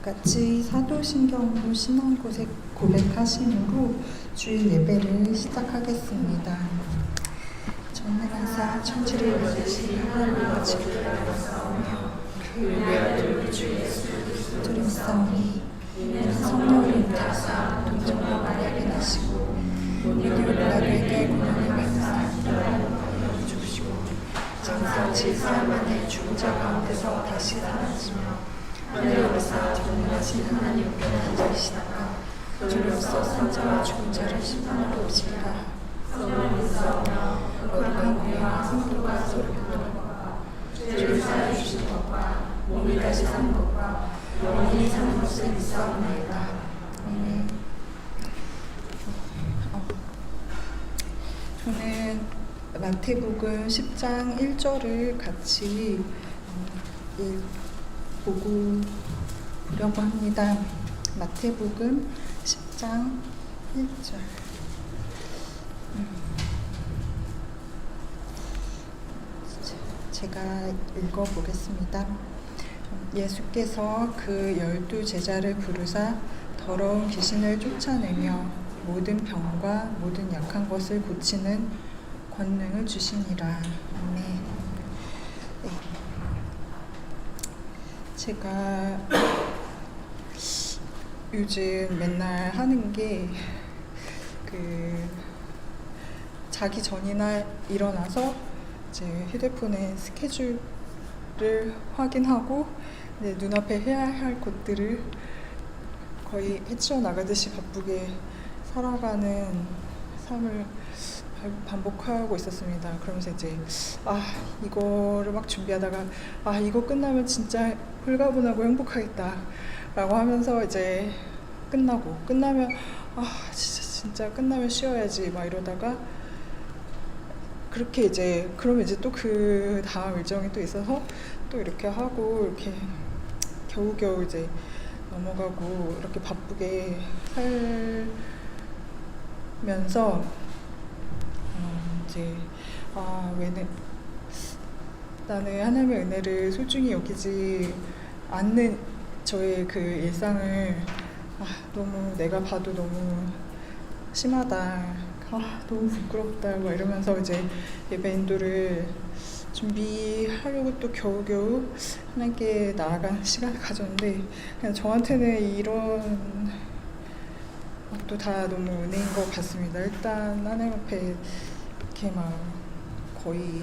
같이 사도신경으로 신앙고백 고백하심으로 주일 예배를 시작하겠습니다. 전능하사 천지를 만드신 하나님과 지구를 싸우며 그 외아들 주 예수 그리스도를 싸우니 이는 성령을 인도하사 동정과 마리아를 낳으시고 우리 빌라도에게 고난을 받으사 죽으시고 장사치 사흘 만에 죽은 자 가운데서 다시 살아나시며 하늘에 오르사 전능하신 하나님께 앉으시다가 주로서 산자와 죽은 자를 심판하러 오시리라. 거룩한 공예와 성도가 서로 교통과 죄를 사하여 주신 것과 몸이 다시 사는 것과 영원히 사는 것을 믿사옵나이다. 아멘. 저는 마태복음 10장 1절을 같이 보고 보려고 합니다. 마태복음 10장 1절. 제가 읽어보겠습니다. 예수께서 그 12 제자를 부르사 더러운 귀신을 쫓아내며 모든 병과 모든 약한 것을 고치는 권능을 주시니라. 아멘. 네. 제가 요즘 맨날 하는 게 자기 전이나 일어나서 이제 휴대폰에 스케줄을 확인하고 눈앞에 해야 할 것들을 거의 헤쳐나가듯이 바쁘게 살아가는 삶을 반복하고 있었습니다. 그러면서 이제 이거를 막 준비하다가 이거 끝나면 진짜 홀가분하고 행복하겠다 라고 하면서 이제 끝나면 진짜 끝나면 쉬어야지 막 이러다가 그렇게 이제 그러면 이제 또 그 다음 일정이 또 있어서 또 이렇게 하고 이렇게 겨우겨우 이제 넘어가고 이렇게 바쁘게 살면서 이제 나는 하나님의 은혜를 소중히 여기지 않는 저의 그 일상을 너무 내가 봐도 너무 심하다. 너무 부끄럽다 막 이러면서 이제 예배 인도를 준비하려고 또 겨우겨우 하나님께 나아가는 시간을 가졌는데 그냥 저한테는 이런 것도 다 너무 은혜인 것 같습니다. 일단 하나님 앞에 이렇게 막 거의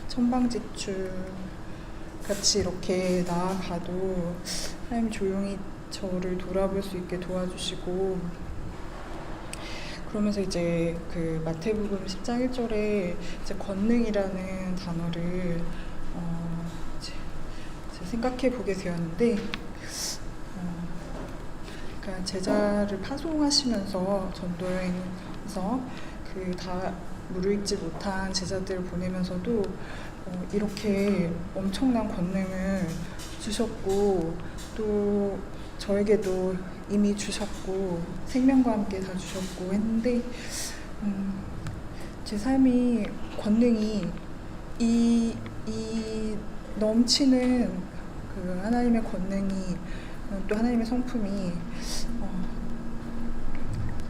천방지축 같이 이렇게 나아가도 하나님 조용히 저를 돌아볼 수 있게 도와주시고 그러면서 이제 그 마태복음 10장 1절에 이제 권능이라는 단어를 이제 생각해 보게 되었는데 그러니까 제자를 파송하시면서 전도여행에서 그 다 무르익지 못한 제자들을 보내면서도 이렇게 엄청난 권능을 주셨고 또 저에게도 이미 주셨고 생명과 함께 다 주셨고 했는데 제 삶이 권능이 이 넘치는 그 하나님의 권능이 또 하나님의 성품이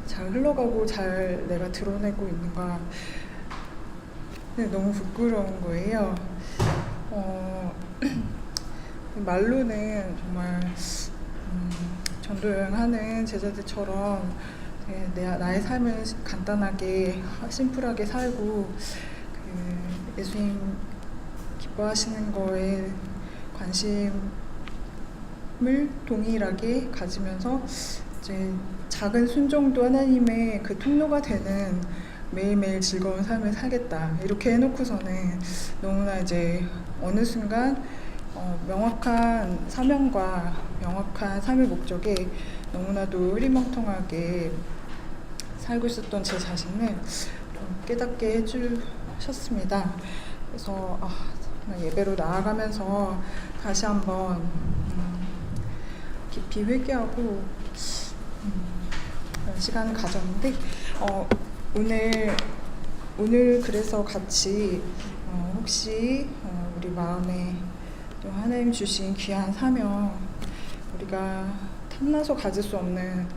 잘 흘러가고 잘 내가 드러내고 있는가 너무 부끄러운 거예요. 말로는 정말 전도여행하는 제자들처럼 나의 삶을 간단하게 심플하게 살고 예수님 기뻐하시는 거에 관심을 동일하게 가지면서 이제 작은 순종도 하나님의 그 통로가 되는 매일매일 즐거운 삶을 살겠다 이렇게 해놓고서는 너무나 이제 어느 순간 명확한 사명과 명확한 삶의 목적에 너무나도 흐리멍텅하게 살고 있었던 제 자신을 좀 깨닫게 해주셨습니다. 그래서 예배로 나아가면서 다시 한번 깊이 회개하고 그런 시간을 가졌는데 오늘 그래서 같이 혹시 우리 마음에 또 하나님 주신 귀한 사명 우리가 탐나서 가질 수 없는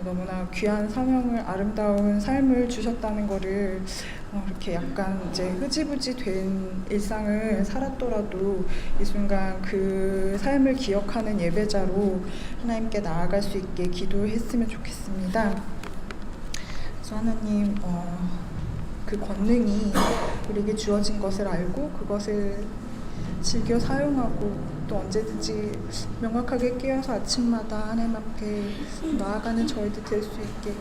너무나 귀한 사명을, 아름다운 삶을 주셨다는 거를 이렇게 약간 이제 흐지부지 된 일상을 살았더라도 이 순간 그 삶을 기억하는 예배자로 하나님께 나아갈 수 있게 기도했으면 좋겠습니다. 그래서 하나님, 그 권능이 우리에게 주어진 것을 알고 그것을 즐겨 사용하고 또 언제든지 명확하게 깨어서 아침마다 하나님 앞에 나아가는 저희들 될 수 있게,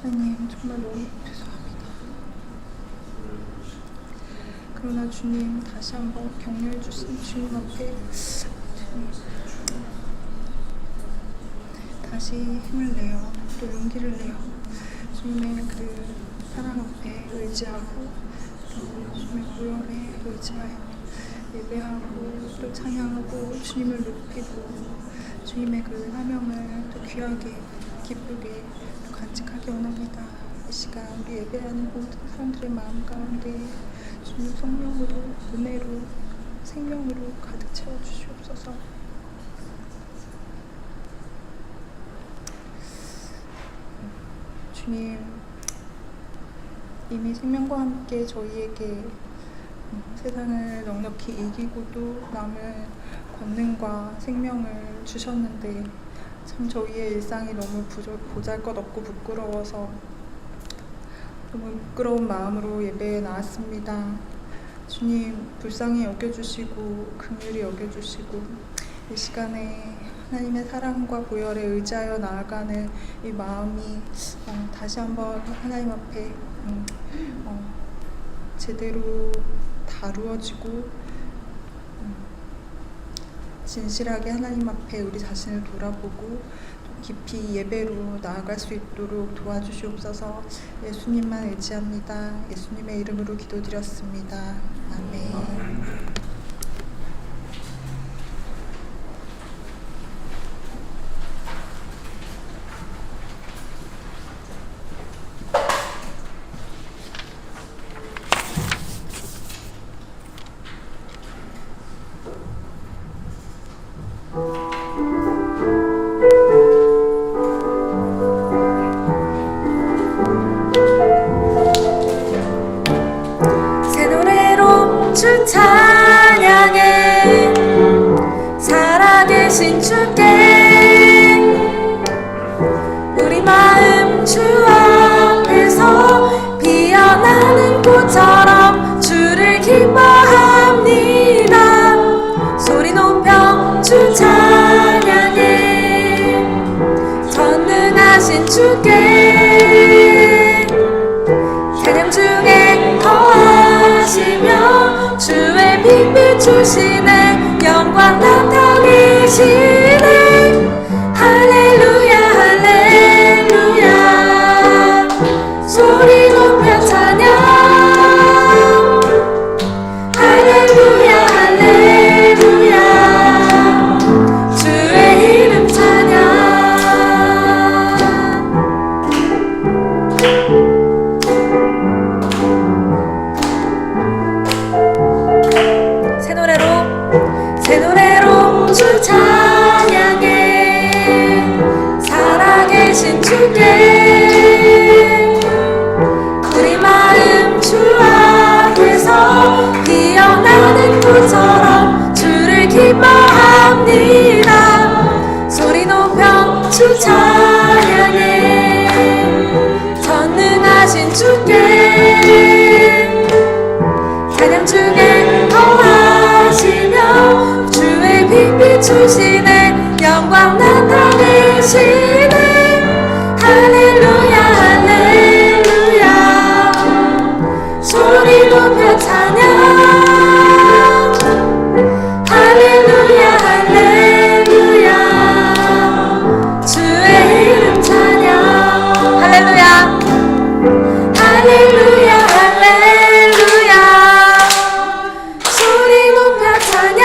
하나님 정말 너무 죄송합니다. 그러나 주님, 다시 한번 격려해 주신 주님 앞에 다시 힘을 내요. 또 용기를 내요. 주님의 그 사랑 앞에 의지하고 또 주님의 보혈에 의지하여 예배하고 또 찬양하고 주님을 높이고 주님의 그 사명을 또 귀하게 기쁘게 또 간직하기 원합니다. 이 시간 우리 예배하는 모든 사람들의 마음 가운데 주님 성령으로, 은혜로, 생명으로 가득 채워주시옵소서. 주님, 이미 생명과 함께 저희에게 세상을 넉넉히 이기고도 남을 권능과 생명을 주셨는데 참 저희의 일상이 너무 보잘것없고 부끄러워서 너무 부끄러운 마음으로 예배에 나왔습니다. 주님, 불쌍히 여겨주시고 긍휼히 여겨주시고 이 시간에 하나님의 사랑과 보혈에 의지하여 나아가는 이 마음이 다시 한번 하나님 앞에 제대로 다루어지고 진실하게 하나님 앞에 우리 자신을 돌아보고 깊이 예배로 나아갈 수 있도록 도와주시옵소서. 예수님만 의지합니다. 예수님의 이름으로 기도드렸습니다. 아멘. 주 찬양해 살아계신 주께 우리 마음 주 앞에서 피어나는 꽃처럼 주를 기뻐합니다. 소리 높여 주 찬양해 전능하신 주께 찬양 중에 거하시며 주의 빛 비추시네 영광 나타내시네 할렐루야 할렐루야 소리 높여 찬양 할렐루야 할렐루야 주의 이름 찬양 새 노래로 주 찬양해 살아계신 주께 우리 마음 주 앞에서 피어나는 꽃처럼 주를 기뻐합니다. 소리 높여 주 찬양해 전능하신 주께 찬양 중에 거하시며 주의 빛 비추시네 영광 나타내시네 할렐루야 할렐루야 소리 높여 찬양 할렐루야 할렐루야 주의 이름 찬양 할렐루야 할렐루야 할렐루야 소리 높여 찬양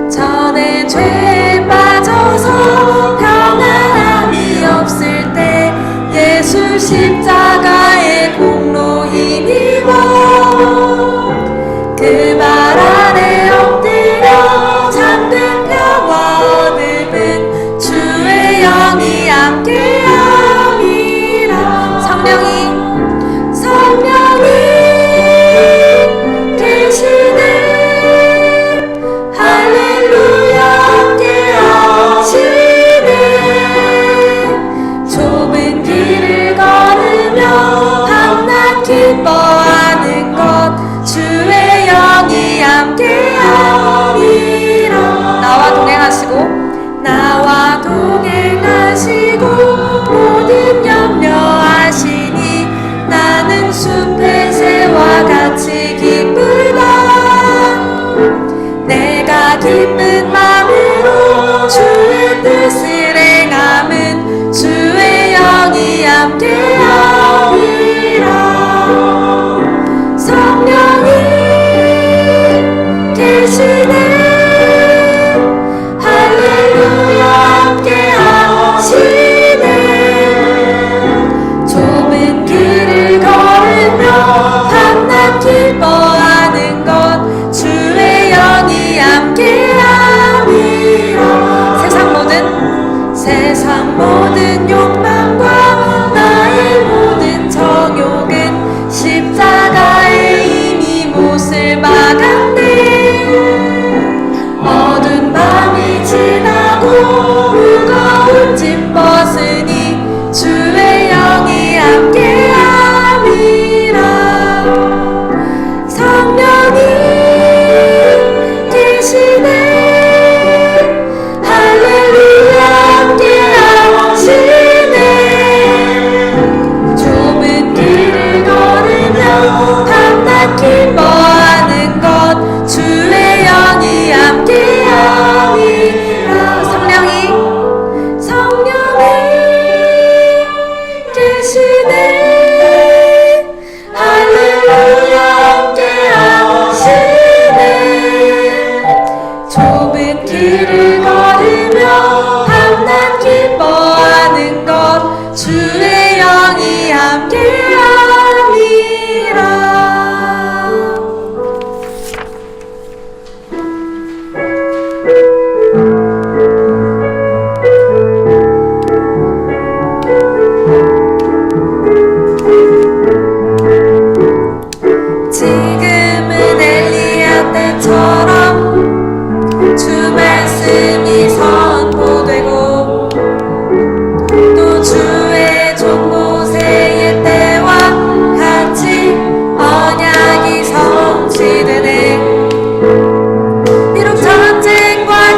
전에 죄에 빠져서 평안함이 없을 때 예수 십자가의 공로 힘입어 그 발 아래 엎드려 잠든 평화 얻음은 주의 영이 함께함이라. 성령이 계시네. 할렐루야 함께하시네. 좁은 길을 걸으며 밤낮 기뻐하는 것 주의 영이 함께하리라. 나와 동행하시고 모든 염려하시니 나는 숲의 새와 같이 기쁘다. 내가 기쁜 마음으로 주의 뜻을 행함은 주의 영이 함께하리라. 성령이 계시네. 할렐루야 함께하시네. 좁은 길을 걸으며 밤낮 기뻐하는 것 주의 영이 함께함이라. 세상 모든 욕망과 나의 모든 정욕은 십자가에 이미 못을 박았네. 어두운 밤이 지나고 무거운 짐 벗으니 주의 영이 함께함이라. 성령이 계시네. 할렐루야 함께하시네. 좁은 길을 걸으며 밤낮 기뻐하는 것 주의 영이 함께하니라. 성령이 계시네. 할렐루야 함께하시네. 좁은 길을 걸으며 밤낮 기뻐하는 것 주의 영이 함께함이라. 지금은 엘리야 때처럼 주 말씀이 선포되고 또 주의 종 모세의 때와 같이 언약이 성취되네. 비록 전쟁과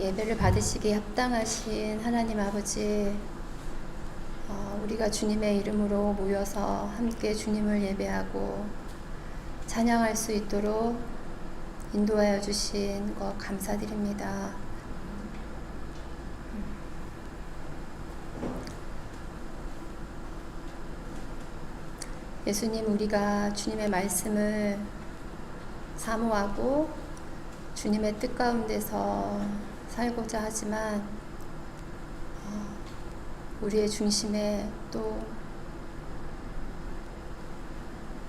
예배를 받으시기에 합당하신 하나님 아버지, 우리가 주님의 이름으로 모여서 함께 주님을 예배하고 찬양할 수 있도록 인도하여 주신 것 감사드립니다. 예수님, 우리가 주님의 말씀을 사모하고 주님의 뜻 가운데서 살고자 하지만 우리의 중심에 또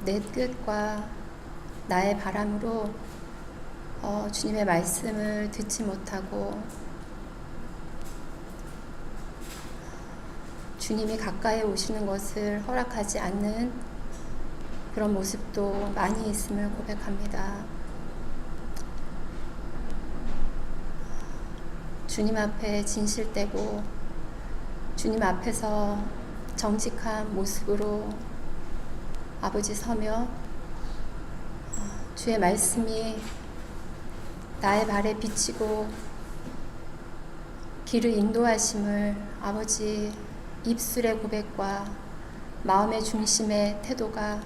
내 뜻과 나의 바람으로 주님의 말씀을 듣지 못하고 주님이 가까이 오시는 것을 허락하지 않는 그런 모습도 많이 있음을 고백합니다. 주님 앞에 진실되고 주님 앞에서 정직한 모습으로 아버지 서며 주의 말씀이 나의 발에 비치고 길을 인도하심을 아버지 입술의 고백과 마음의 중심의 태도가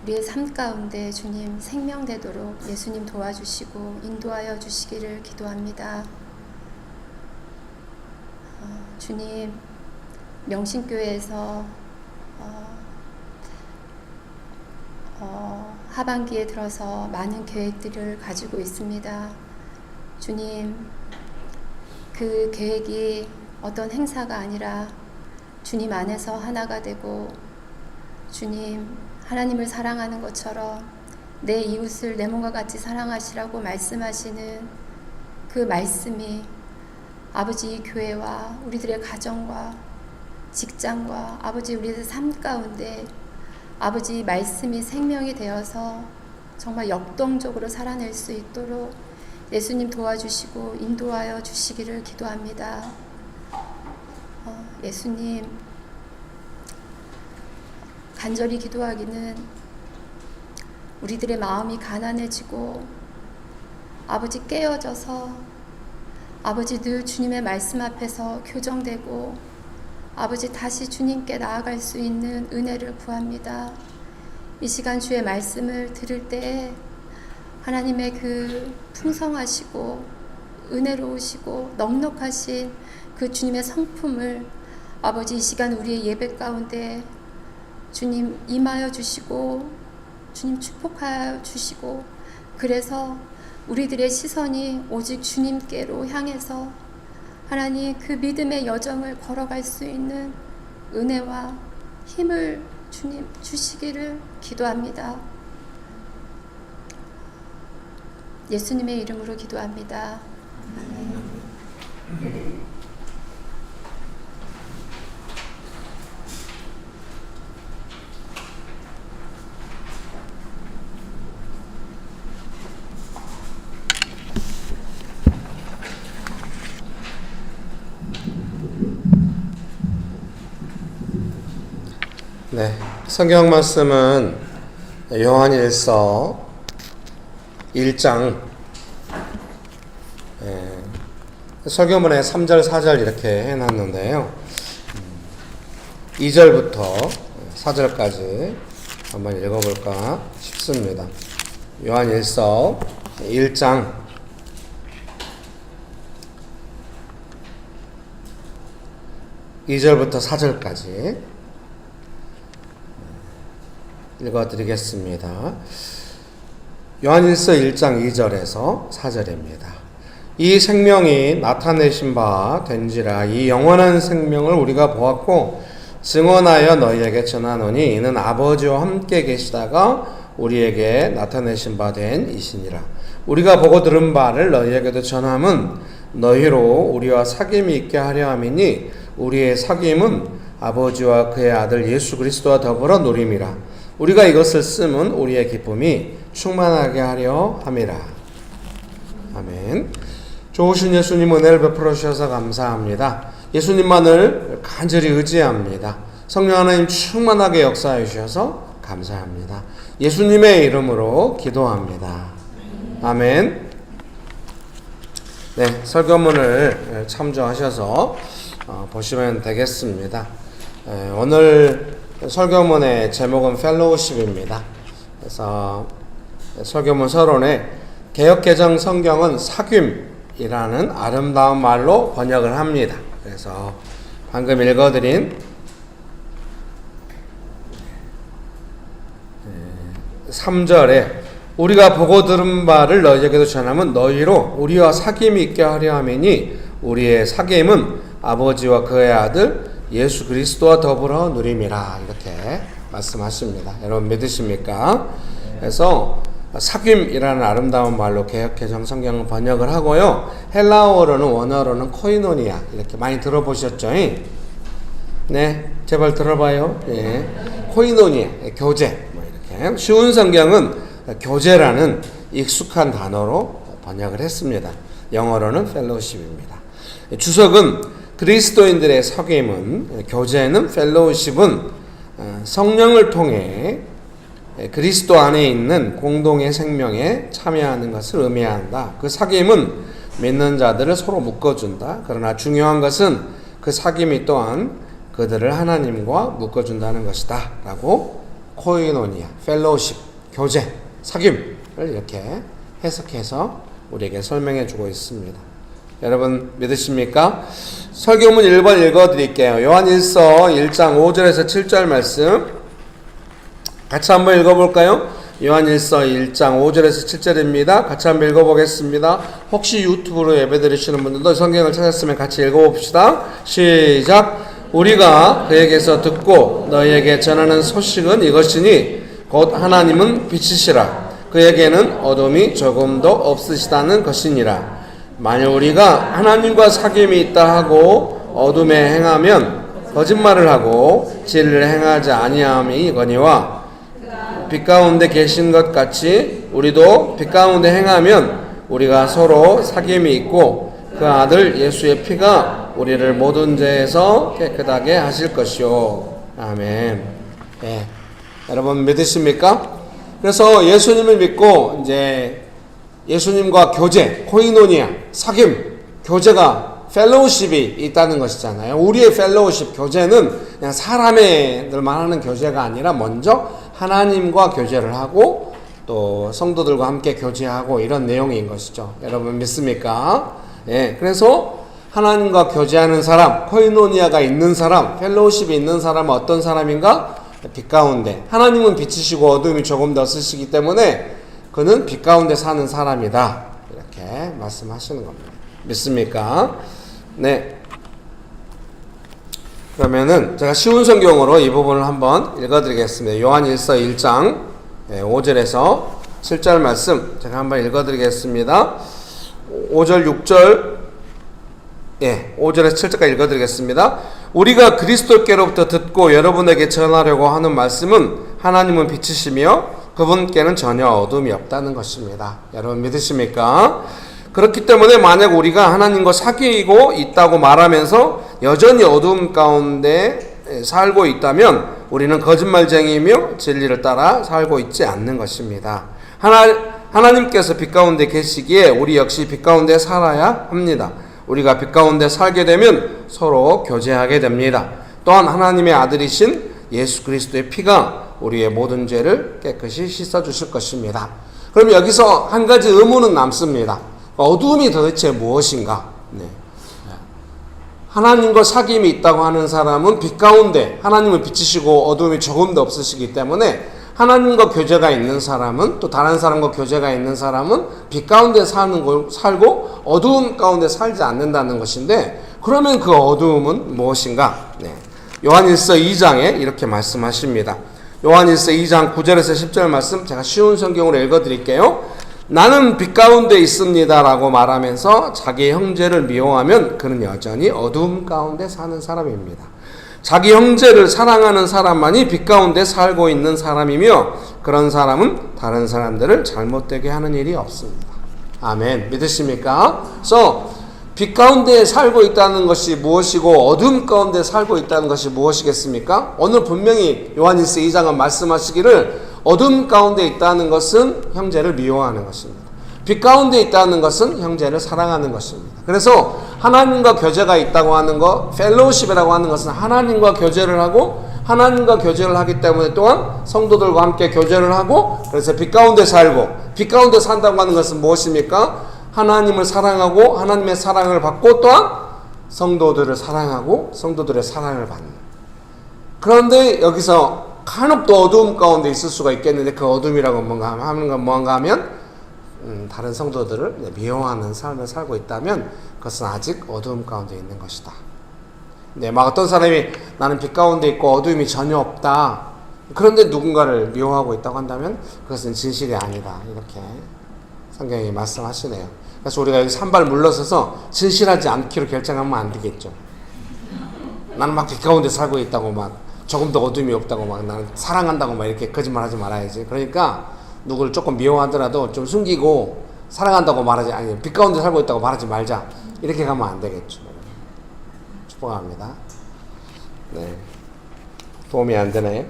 우리의 삶 가운데 주님 생명되도록 예수님 도와주시고 인도하여 주시기를 기도합니다. 주님, 명신교회에서 하반기에 들어서 많은 계획들을 가지고 있습니다. 주님, 그 계획이 어떤 행사가 아니라 주님 안에서 하나가 되고 주님, 하나님을 사랑하는 것처럼 내 이웃을 내 몸과 같이 사랑하시라고 말씀하시는 그 말씀이 아버지 교회와 우리들의 가정과 직장과 아버지 우리의 삶 가운데 아버지 말씀이 생명이 되어서 정말 역동적으로 살아낼 수 있도록 예수님 도와주시고 인도하여 주시기를 기도합니다. 예수님, 간절히 기도하기는 우리들의 마음이 가난해지고 아버지 깨어져서 아버지 늘 주님의 말씀 앞에서 교정되고 아버지 다시 주님께 나아갈 수 있는 은혜를 구합니다. 이 시간 주의 말씀을 들을 때에 하나님의 그 풍성하시고 은혜로우시고 넉넉하신 그 주님의 성품을 아버지 이 시간 우리의 예배 가운데 주님 임하여 주시고 주님 축복하여 주시고 그래서 우리들의 시선이 오직 주님께로 향해서 하나님 그 믿음의 여정을 걸어갈 수 있는 은혜와 힘을 주님 주시기를 기도합니다. 예수님의 이름으로 기도합니다. 아멘. 네, 성경 말씀은 요한일서 1장 설교문에 3절 4절 이렇게 해놨는데요. 2절부터 4절까지 한번 읽어볼까 싶습니다. 요한일서 1장 2절부터 4절까지 읽어드리겠습니다. 요한일서 1장 2절에서 4절입니다. 이 생명이 나타내신 바 된지라 이 영원한 생명을 우리가 보았고 증언하여 너희에게 전하노니 이는 아버지와 함께 계시다가 우리에게 나타내신 바 된 이시니라. 우리가 보고 들은 바를 너희에게도 전함은 너희로 우리와 사귐이 있게 하려 함이니 우리의 사귐은 아버지와 그의 아들 예수 그리스도와 더불어 누림이라. 우리가 이것을 쓰면 우리의 기쁨이 충만하게 하려 함이라. 아멘. 좋으신 예수님 은혜를 베풀어 주셔서 감사합니다. 예수님만을 간절히 의지합니다. 성령 하나님 충만하게 역사해 주셔서 감사합니다. 예수님의 이름으로 기도합니다. 아멘. 네, 설교문을 참조하셔서 보시면 되겠습니다. 오늘 설교문의 제목은 펠로우십입니다. 그래서 설교문 서론에 개역개정 성경은 사귐이라는 아름다운 말로 번역을 합니다. 그래서 방금 읽어드린 3절에 우리가 보고 들은 바를 너희에게도 전하면 너희로 우리와 사귐이 있게 하려 함이니 우리의 사귐은 아버지와 그의 아들 예수 그리스도와 더불어 누림이라 이렇게 말씀하십니다. 여러분 믿으십니까? 그래서 사귐이라는 아름다운 말로 개역개정 성경을 번역을 하고요. 헬라어로는 원어로는 코이노니아 이렇게 많이 들어보셨죠? 네, 제발 들어봐요. 예. 코이노니아 교제 뭐 이렇게 쉬운 성경은 교제라는 익숙한 단어로 번역을 했습니다. 영어로는 펠로우십입니다. 주석은 그리스도인들의 사귐은 교제는 펠로우십은 성령을 통해 그리스도 안에 있는 공동의 생명에 참여하는 것을 의미한다. 그 사귐은 믿는 자들을 서로 묶어준다. 그러나 중요한 것은 그 사귐이 또한 그들을 하나님과 묶어준다는 것이다. 라고 코이노니아, 펠로우십, 교제, 사귐을 이렇게 해석해서 우리에게 설명해 주고 있습니다. 여러분 믿으십니까? 설교문 1번 읽어드릴게요. 요한일서 1장 5절에서 7절 말씀 같이 한번 읽어볼까요? 요한일서 1장 5절에서 7절입니다. 같이 한번 읽어보겠습니다. 혹시 유튜브로 예배드리시는 분들도 성경을 찾았으면 같이 읽어봅시다. 시작! 우리가 그에게서 듣고 너희에게 전하는 소식은 이것이니 곧 하나님은 빛이시라. 그에게는 어둠이 조금도 없으시다는 것이니라. 만일 우리가 하나님과 사귐이 있다 하고 어둠에 행하면 거짓말을 하고 진리를 행하지 아니함이 이거니와 빛 가운데 계신 것 같이 우리도 빛 가운데 행하면 우리가 서로 사귐이 있고 그 아들 예수의 피가 우리를 모든 죄에서 깨끗하게 하실 것이요. 아멘. 네. 여러분 믿으십니까? 그래서 예수님을 믿고 이제 예수님과 교제, 코이노니아, 사귐, 교제가 펠로우십이 있다는 것이잖아요. 우리의 펠로우십, 교제는 그냥 사람들만 하는 교제가 아니라 먼저 하나님과 교제를 하고 또 성도들과 함께 교제하고 이런 내용인 것이죠. 여러분 믿습니까? 예, 그래서 하나님과 교제하는 사람, 코이노니아가 있는 사람, 펠로우십이 있는 사람은 어떤 사람인가? 빛 가운데 하나님은 빛이시고 어둠이 조금 더 쓰시기 때문에 그는 빛 가운데 사는 사람이다 이렇게 말씀하시는 겁니다. 믿습니까? 네. 그러면은 제가 쉬운 성경으로 이 부분을 한번 읽어드리겠습니다. 요한일서 1장 5절에서 7절 말씀 제가 한번 읽어드리겠습니다. 5절 6절 5절에서 7절까지 읽어드리겠습니다. 우리가 그리스도께로부터 듣고 여러분에게 전하려고 하는 말씀은 하나님은 빛이시며 그분께는 전혀 어둠이 없다는 것입니다. 여러분 믿으십니까? 그렇기 때문에 만약 우리가 하나님과 사귐이고 있다고 말하면서 여전히 어둠 가운데 살고 있다면 우리는 거짓말쟁이이며 진리를 따라 살고 있지 않는 것입니다. 하나님께서 빛 가운데 계시기에 우리 역시 빛 가운데 살아야 합니다. 우리가 빛 가운데 살게 되면 서로 교제하게 됩니다. 또한 하나님의 아들이신 예수 그리스도의 피가 우리의 모든 죄를 깨끗이 씻어주실 것입니다. 그럼 여기서 한 가지 의문은 남습니다. 어둠이 도대체 무엇인가? 네. 하나님과 사귐이 있다고 하는 사람은 빛 가운데 하나님은 빛이시고 어둠이 조금도 없으시기 때문에 하나님과 교제가 있는 사람은 또 다른 사람과 교제가 있는 사람은 빛 가운데 살고 어두움 가운데 살지 않는다는 것인데 그러면 그 어두움은 무엇인가? 네. 요한일서 2장에 이렇게 말씀하십니다. 요한일서 2장 9절에서 10절 말씀 제가 쉬운 성경으로 읽어드릴게요. 나는 빛 가운데 있습니다 라고 말하면서 자기 형제를 미워하면 그는 여전히 어두움 가운데 사는 사람입니다. 자기 형제를 사랑하는 사람만이 빛 가운데 살고 있는 사람이며 그런 사람은 다른 사람들을 잘못되게 하는 일이 없습니다. 아멘. 믿으십니까? 그래서 빛 가운데 살고 있다는 것이 무엇이고 어둠 가운데 살고 있다는 것이 무엇이겠습니까? 오늘 분명히 요한일서 2장은 말씀하시기를 어둠 가운데 있다는 것은 형제를 미워하는 것입니다. 빛 가운데 있다는 것은 형제를 사랑하는 것입니다. 그래서 하나님과 교제가 있다고 하는 것, 펠로우십이라고 하는 것은 하나님과 교제를 하고 하나님과 교제를 하기 때문에 또한 성도들과 함께 교제를 하고, 그래서 빛 가운데 살고, 빛 가운데 산다고 하는 것은 무엇입니까? 하나님을 사랑하고 하나님의 사랑을 받고 또한 성도들을 사랑하고 성도들의 사랑을 받는. 그런데 여기서 간혹 또 어두움 가운데 있을 수가 있겠는데, 그 어둠이라고 뭔가 하면 다른 성도들을 미워하는 삶을 살고 있다면 그것은 아직 어두움 가운데 있는 것이다. 네, 막 어떤 사람이 나는 빛 가운데 있고 어두움이 전혀 없다, 그런데 누군가를 미워하고 있다고 한다면 그것은 진실이 아니다, 이렇게 성경이 말씀하시네요. 그래서 우리가 여기서 한 발 물러서서 진실하지 않기로 결정하면 안 되겠죠. 나는 막 빛 가운데 살고 있다고, 막 조금 더 어둠이 없다고, 막 나는 사랑한다고 막 이렇게 거짓말하지 말아야지. 그러니까 누구를 조금 미워하더라도 좀 숨기고 사랑한다고 말하지, 아니 빛 가운데 살고 있다고 말하지 말자, 이렇게 가면 안 되겠죠. 축복합니다. 네, 도움이 안 되나요?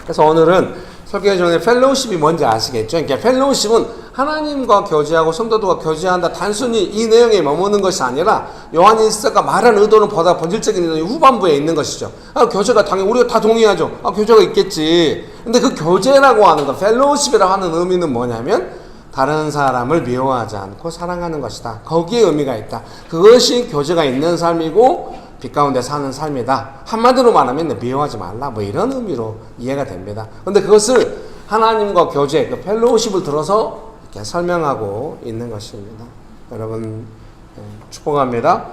그래서 오늘은 설교 전에 펠로우십이 뭔지 아시겠죠? 그러니까 펠로우십은 하나님과 교제하고 성도들과 교제한다, 단순히 이 내용에 머무는 것이 아니라 요한일서가 말한 의도는 보다 본질적인 의도는 후반부에 있는 것이죠. 교제가 당연히 우리가 다 동의하죠. 교제가 있겠지. 근데 그 교제라고 하는 것, 펠로우십이라고 하는 의미는 뭐냐면 다른 사람을 미워하지 않고 사랑하는 것이다. 거기에 의미가 있다. 그것이 교제가 있는 삶이고 빛 가운데 사는 삶이다. 한마디로 말하면 미워하지 말라, 뭐 이런 의미로 이해가 됩니다. 그런데 그것을 하나님과 교제, 그 펠로우십을 들어서 이렇게 설명하고 있는 것입니다. 여러분 축복합니다.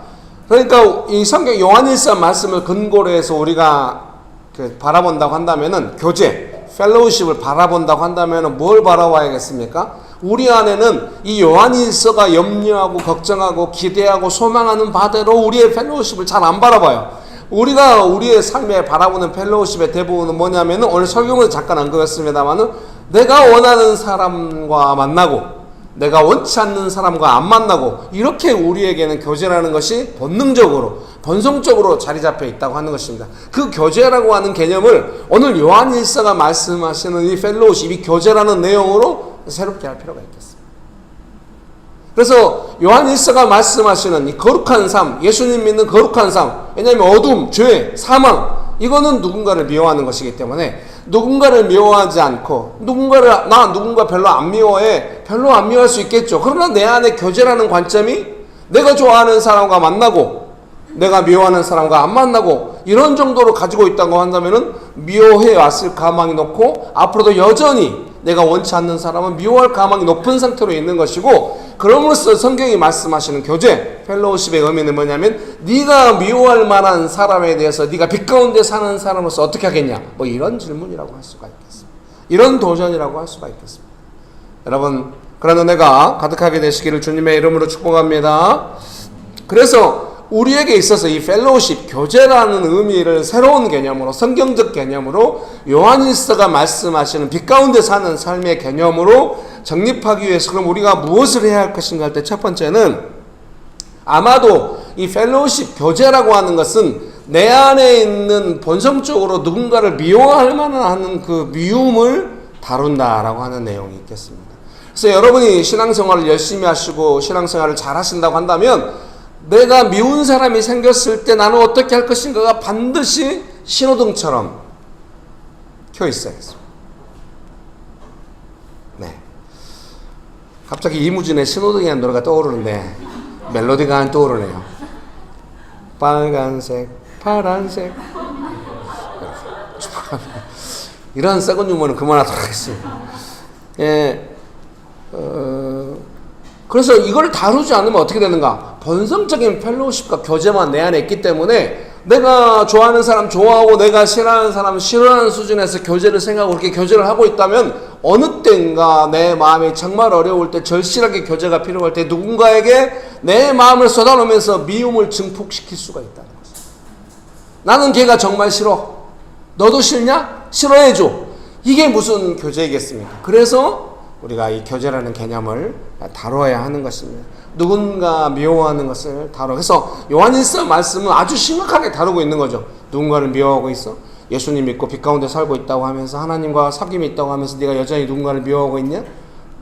그러니까 이 성경 요한일서 말씀을 근거로 해서 우리가 바라본다고 한다면은, 교제, 펠로우십을 바라본다고 한다면은 뭘 바라봐야겠습니까? 우리 안에는 이 요한일서가 염려하고 걱정하고 기대하고 소망하는 바대로 우리의 펠로우십을 잘 안 바라봐요. 우리가 우리의 삶에 바라보는 펠로우십의 대부분은 뭐냐면은, 오늘 설교는 잠깐 언급했습니다만은, 내가 원하는 사람과 만나고 내가 원치 않는 사람과 안 만나고, 이렇게 우리에게는 교제라는 것이 본능적으로 본성적으로 자리 잡혀 있다고 하는 것입니다. 그 교제라고 하는 개념을 오늘 요한일서가 말씀하시는 이 펠로우십, 이 교제라는 내용으로 새롭게 할 필요가 있겠습니다. 그래서 요한일서가 말씀하시는 이 거룩한 삶, 예수님 믿는 거룩한 삶, 왜냐하면 어둠, 죄, 사망, 이거는 누군가를 미워하는 것이기 때문에 누군가를 미워하지 않고, 누군가 별로 안 미워해, 별로 안 미워할 수 있겠죠. 그러나 내 안에 교제라는 관점이 내가 좋아하는 사람과 만나고 내가 미워하는 사람과 안 만나고 이런 정도로 가지고 있다고 한다면은 미워해 왔을 가망이 높고, 앞으로도 여전히 내가 원치 않는 사람은 미워할 가망이 높은 상태로 있는 것이고, 그럼으로써 성경이 말씀하시는 교제, 펠로우십의 의미는 뭐냐면, 네가 미워할 만한 사람에 대해서 네가 빛 가운데 사는 사람으로서 어떻게 하겠냐, 뭐 이런 질문이라고 할 수가 있겠습니다. 이런 도전이라고 할 수가 있겠습니다. 여러분, 그런 은혜가 가득하게 되시기를 주님의 이름으로 축복합니다. 그래서 우리에게 있어서 이 펠로우십, 교제라는 의미를 새로운 개념으로, 성경적 개념으로 요한일서가 말씀하시는 빛 가운데 사는 삶의 개념으로 정립하기 위해서 그럼 우리가 무엇을 해야 할 것인가 할 때, 첫 번째는 아마도 이 펠로우십, 교제라고 하는 것은 내 안에 있는 본성적으로 누군가를 미워할 만한 그 미움을 다룬다라고 하는 내용이 있겠습니다. 그래서 여러분이 신앙생활을 열심히 하시고 신앙생활을 잘 하신다고 한다면, 내가 미운 사람이 생겼을 때 나는 어떻게 할 것인가가 반드시 신호등처럼 켜 있어야겠습니다. 네. 갑자기 이무진의 신호등이라는 노래가 떠오르는데 멜로디가 안 떠오르네요. 빨간색, 파란색. 이런 썩은 유머는 그만하도록 하겠습니다. 예. 그래서 이걸 다루지 않으면 어떻게 되는가? 본성적인 펠로우십과 교제만 내 안에 있기 때문에 내가 좋아하는 사람 좋아하고 내가 싫어하는 사람 싫어하는 수준에서 교제를 생각하고 그렇게 교제를 하고 있다면, 어느 때인가 내 마음이 정말 어려울 때, 절실하게 교제가 필요할 때 누군가에게 내 마음을 쏟아놓으면서 미움을 증폭시킬 수가 있다는 거죠. 나는 걔가 정말 싫어. 너도 싫냐? 싫어해줘. 이게 무슨 교제이겠습니까? 그래서 우리가 이 교제라는 개념을 다뤄야 하는 것입니다. 누군가 미워하는 것을 다뤄. 그래서 요한일서 말씀은 아주 심각하게 다루고 있는 거죠. 누군가를 미워하고 있어? 예수님 믿고 빛 가운데 살고 있다고 하면서, 하나님과 사귐이 있다고 하면서 네가 여전히 누군가를 미워하고 있냐?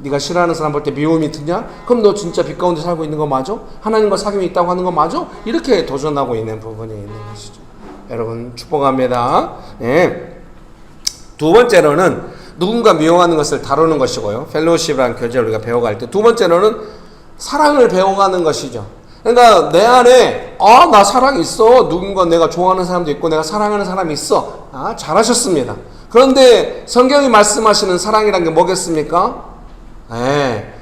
네가 싫어하는 사람 볼 때 미움이 드냐? 그럼 너 진짜 빛 가운데 살고 있는 거 맞아? 하나님과 사귐이 있다고 하는 거 맞아? 이렇게 도전하고 있는 부분이 있는 것이죠. 여러분 축복합니다. 네. 두 번째로는 누군가 미워하는 것을 다루는 것이고요. 펠로우십이라는 교제를 우리가 배워갈 때 두 번째로는 사랑을 배워가는 것이죠. 그러니까 내 안에 나 사랑이 있어. 누군가 내가 좋아하는 사람도 있고 내가 사랑하는 사람이 있어. 잘하셨습니다. 그런데 성경이 말씀하시는 사랑이란 게 뭐겠습니까?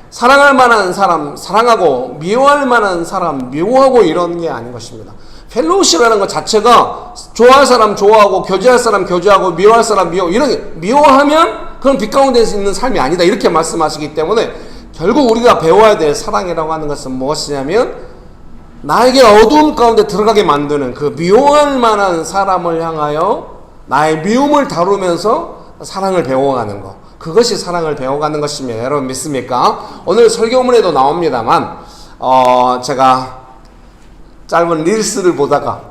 사랑할 만한 사람 사랑하고 미워할 만한 사람 미워하고 이런 게 아닌 것입니다. 펠로우십이라는 것 자체가 좋아할 사람 좋아하고 교제할 사람 교제하고 미워할 사람 이렇게 미워하면 그건 빛 가운데 있는 삶이 아니다 이렇게 말씀하시기 때문에 결국 우리가 배워야 될 사랑이라고 하는 것은 무엇이냐면 나에게 어두움 가운데 들어가게 만드는 그 미워할 만한 사람을 향하여 나의 미움을 다루면서 사랑을 배워가는 것, 그것이 사랑을 배워가는 것이며 여러분 믿습니까? 오늘 설교문에도 나옵니다만 제가 짧은 릴스를 보다가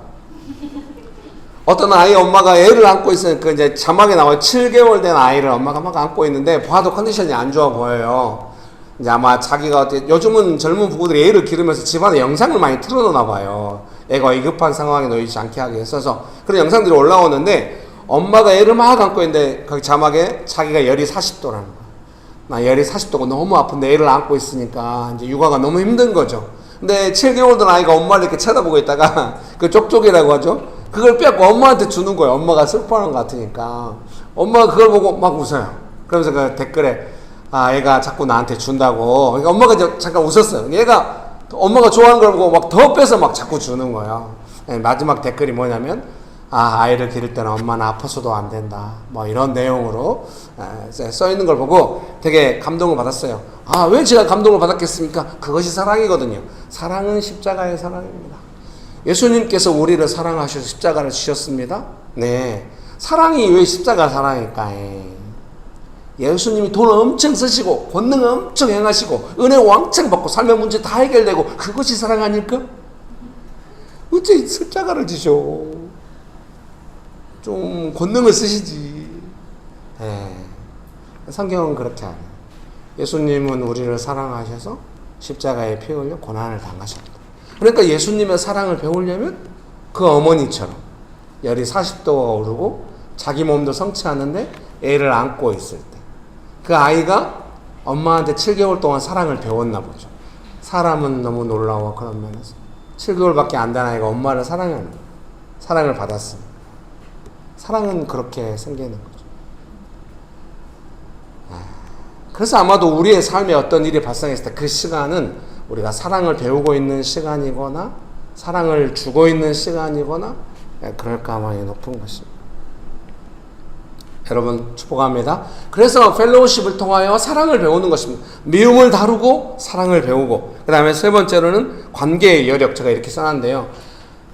어떤 아이 엄마가 애를 안고 있으니까 이제 자막에 나와요. 7개월 된 아이를 엄마가 막 안고 있는데 봐도 컨디션이 안 좋아 보여요. 이제 아마 자기가 요즘은 젊은 부부들이 애를 기르면서 집안에 영상을 많이 틀어놓나 봐요. 애가 위급한 상황에 놓이지 않게 하기 위해서 그런 영상들이 올라오는데 엄마가 애를 막 안고 있는데 거기 자막에 자기가 열이 40도라는 거야. 나 열이 40도고 너무 아픈데 애를 안고 있으니까 이제 육아가 너무 힘든 거죠. 근데 7개월 된 아이가 엄마를 이렇게 쳐다보고 있다가 그 쪽쪽이라고 하죠. 그걸 빼고 엄마한테 주는 거예요. 엄마가 슬퍼하는 것 같으니까. 엄마가 그걸 보고 막 웃어요. 그러면서 그 댓글에 얘가 자꾸 나한테 준다고. 그러니까 엄마가 이제 잠깐 웃었어요. 얘가 엄마가 좋아하는 걸 보고 막 더 빼서 막 자꾸 주는 거예요. 마지막 댓글이 뭐냐면 아이를 기를 때는 엄마는 아파서도 안 된다. 뭐 이런 내용으로 써 있는 걸 보고 되게 감동을 받았어요. 왜 제가 감동을 받았겠습니까? 그것이 사랑이거든요. 사랑은 십자가의 사랑입니다. 예수님께서 우리를 사랑하셔서 십자가를 지셨습니다. 네. 사랑이 왜 십자가 사랑일까? 예수님이 돈 엄청 쓰시고 권능 엄청 행하시고 은혜 왕창 받고 삶의 문제 다 해결되고 그것이 사랑 아닐까? 어째 십자가를 지셔? 좀 권능을 쓰시지. 성경은 그렇게 안 해요. 예수님은 우리를 사랑하셔서 십자가에 피 흘려 고난을 당하셨다. 그러니까 예수님의 사랑을 배우려면 그 어머니처럼 열이 40도가 오르고 자기 몸도 성취하는데 애를 안고 있을 때 그 아이가 엄마한테 7개월 동안 사랑을 배웠나 보죠. 사람은 너무 놀라워. 그런 면에서 7개월밖에 안 된 아이가 엄마를 사랑을 받았습니다. 사랑은 그렇게 생기는 거죠. 그래서 아마도 우리의 삶에 어떤 일이 발생했을 때 그 시간은 우리가 사랑을 배우고 있는 시간이거나 사랑을 주고 있는 시간이거나 그럴 가망이 높은 것입니다. 여러분 축복합니다. 그래서 펠로우십을 통하여 사랑을 배우는 것입니다. 미움을 다루고 사랑을 배우고 그 다음에 세 번째로는 관계의 여력 제가 이렇게 써놨는데요.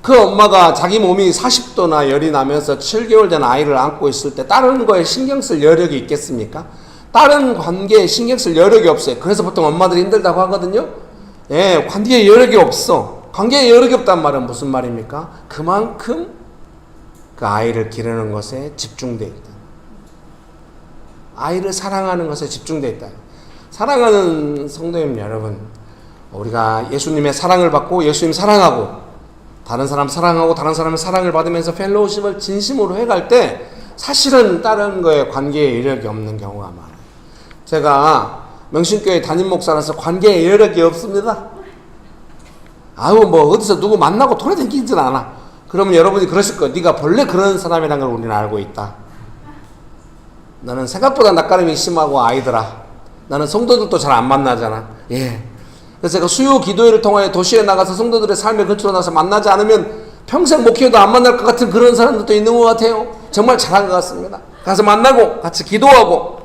그 엄마가 자기 몸이 40도나 열이 나면서 7개월 된 아이를 안고 있을 때 다른 거에 신경 쓸 여력이 있겠습니까? 다른 관계에 신경 쓸 여력이 없어요. 그래서 보통 엄마들이 힘들다고 하거든요. 관계에 여력이 없어. 관계에 여력이 없단 말은 무슨 말입니까? 그만큼 그 아이를 기르는 것에 집중되어 있다. 아이를 사랑하는 것에 집중되어 있다. 사랑하는 성도님 여러분, 우리가 예수님의 사랑을 받고 예수님 사랑하고 다른 사람 사랑하고 다른 사람의 사랑을 받으면서 펠로우십을 진심으로 해갈 때 사실은 다른 거에 관계에 여력이 없는 경우가 많아요. 제가 명신교회 담임 목사라서 관계에 여력이 없습니다. 뭐 어디서 누구 만나고 돌아다니진 않아. 그러면 여러분이 그러실 거예요. 네가 본래 그런 사람이라는 걸 우리는 알고 있다. 너는 생각보다 낯가림이 심하고 아이들아. 나는 성도들도 잘 안 만나잖아. 그래서 제가 수요 기도회를 통하여 도시에 나가서 성도들의 삶에 근처로 나서 만나지 않으면 평생 목회도 안 만날 것 같은 그런 사람들도 있는 것 같아요. 정말 잘한 것 같습니다. 가서 만나고 같이 기도하고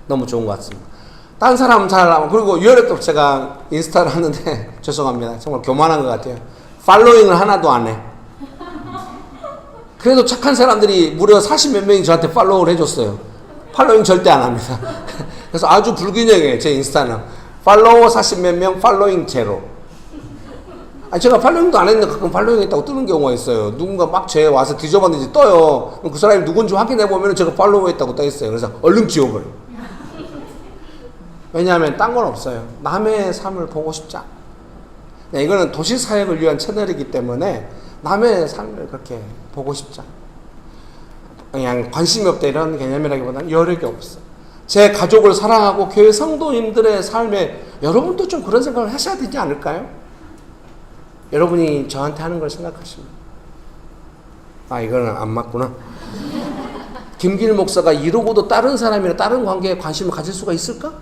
너무 좋은 것 같습니다. 딴 사람 잘 알고 그리고 유월에도 제가 인스타를 하는데 죄송합니다. 정말 교만한 것 같아요. 팔로잉을 하나도 안 해. 그래도 착한 사람들이 무려 40몇 명이 저한테 팔로우를 해줬어요. 팔로잉 절대 안 합니다. 그래서 아주 불균형해요. 제 인스타는. 팔로워 40몇 명, 팔로잉 제로. 제가 팔로잉도 안 했는데 가끔 팔로잉 했다고 뜨는 경우가 있어요. 누군가 막 제 와서 뒤져봤는지 떠요. 그 사람이 누군지 확인해보면 제가 팔로우 했다고 떠있어요. 그래서 얼른 지워버려요. 왜냐하면 딴 건 없어요. 남의 삶을 보고 싶지 않아. 이거는 도시사역을 위한 채널이기 때문에 남의 삶을 그렇게 보고 싶지 않아. 그냥 관심이 없다 이런 개념이라기보다는 여력이 없어. 제 가족을 사랑하고 교회 성도님들의 삶에 여러분도 좀 그런 생각을 하셔야 되지 않을까요? 여러분이 저한테 하는 걸 생각하시면 이거는 안 맞구나. 김길 목사가 이러고도 다른 사람이나 다른 관계에 관심을 가질 수가 있을까?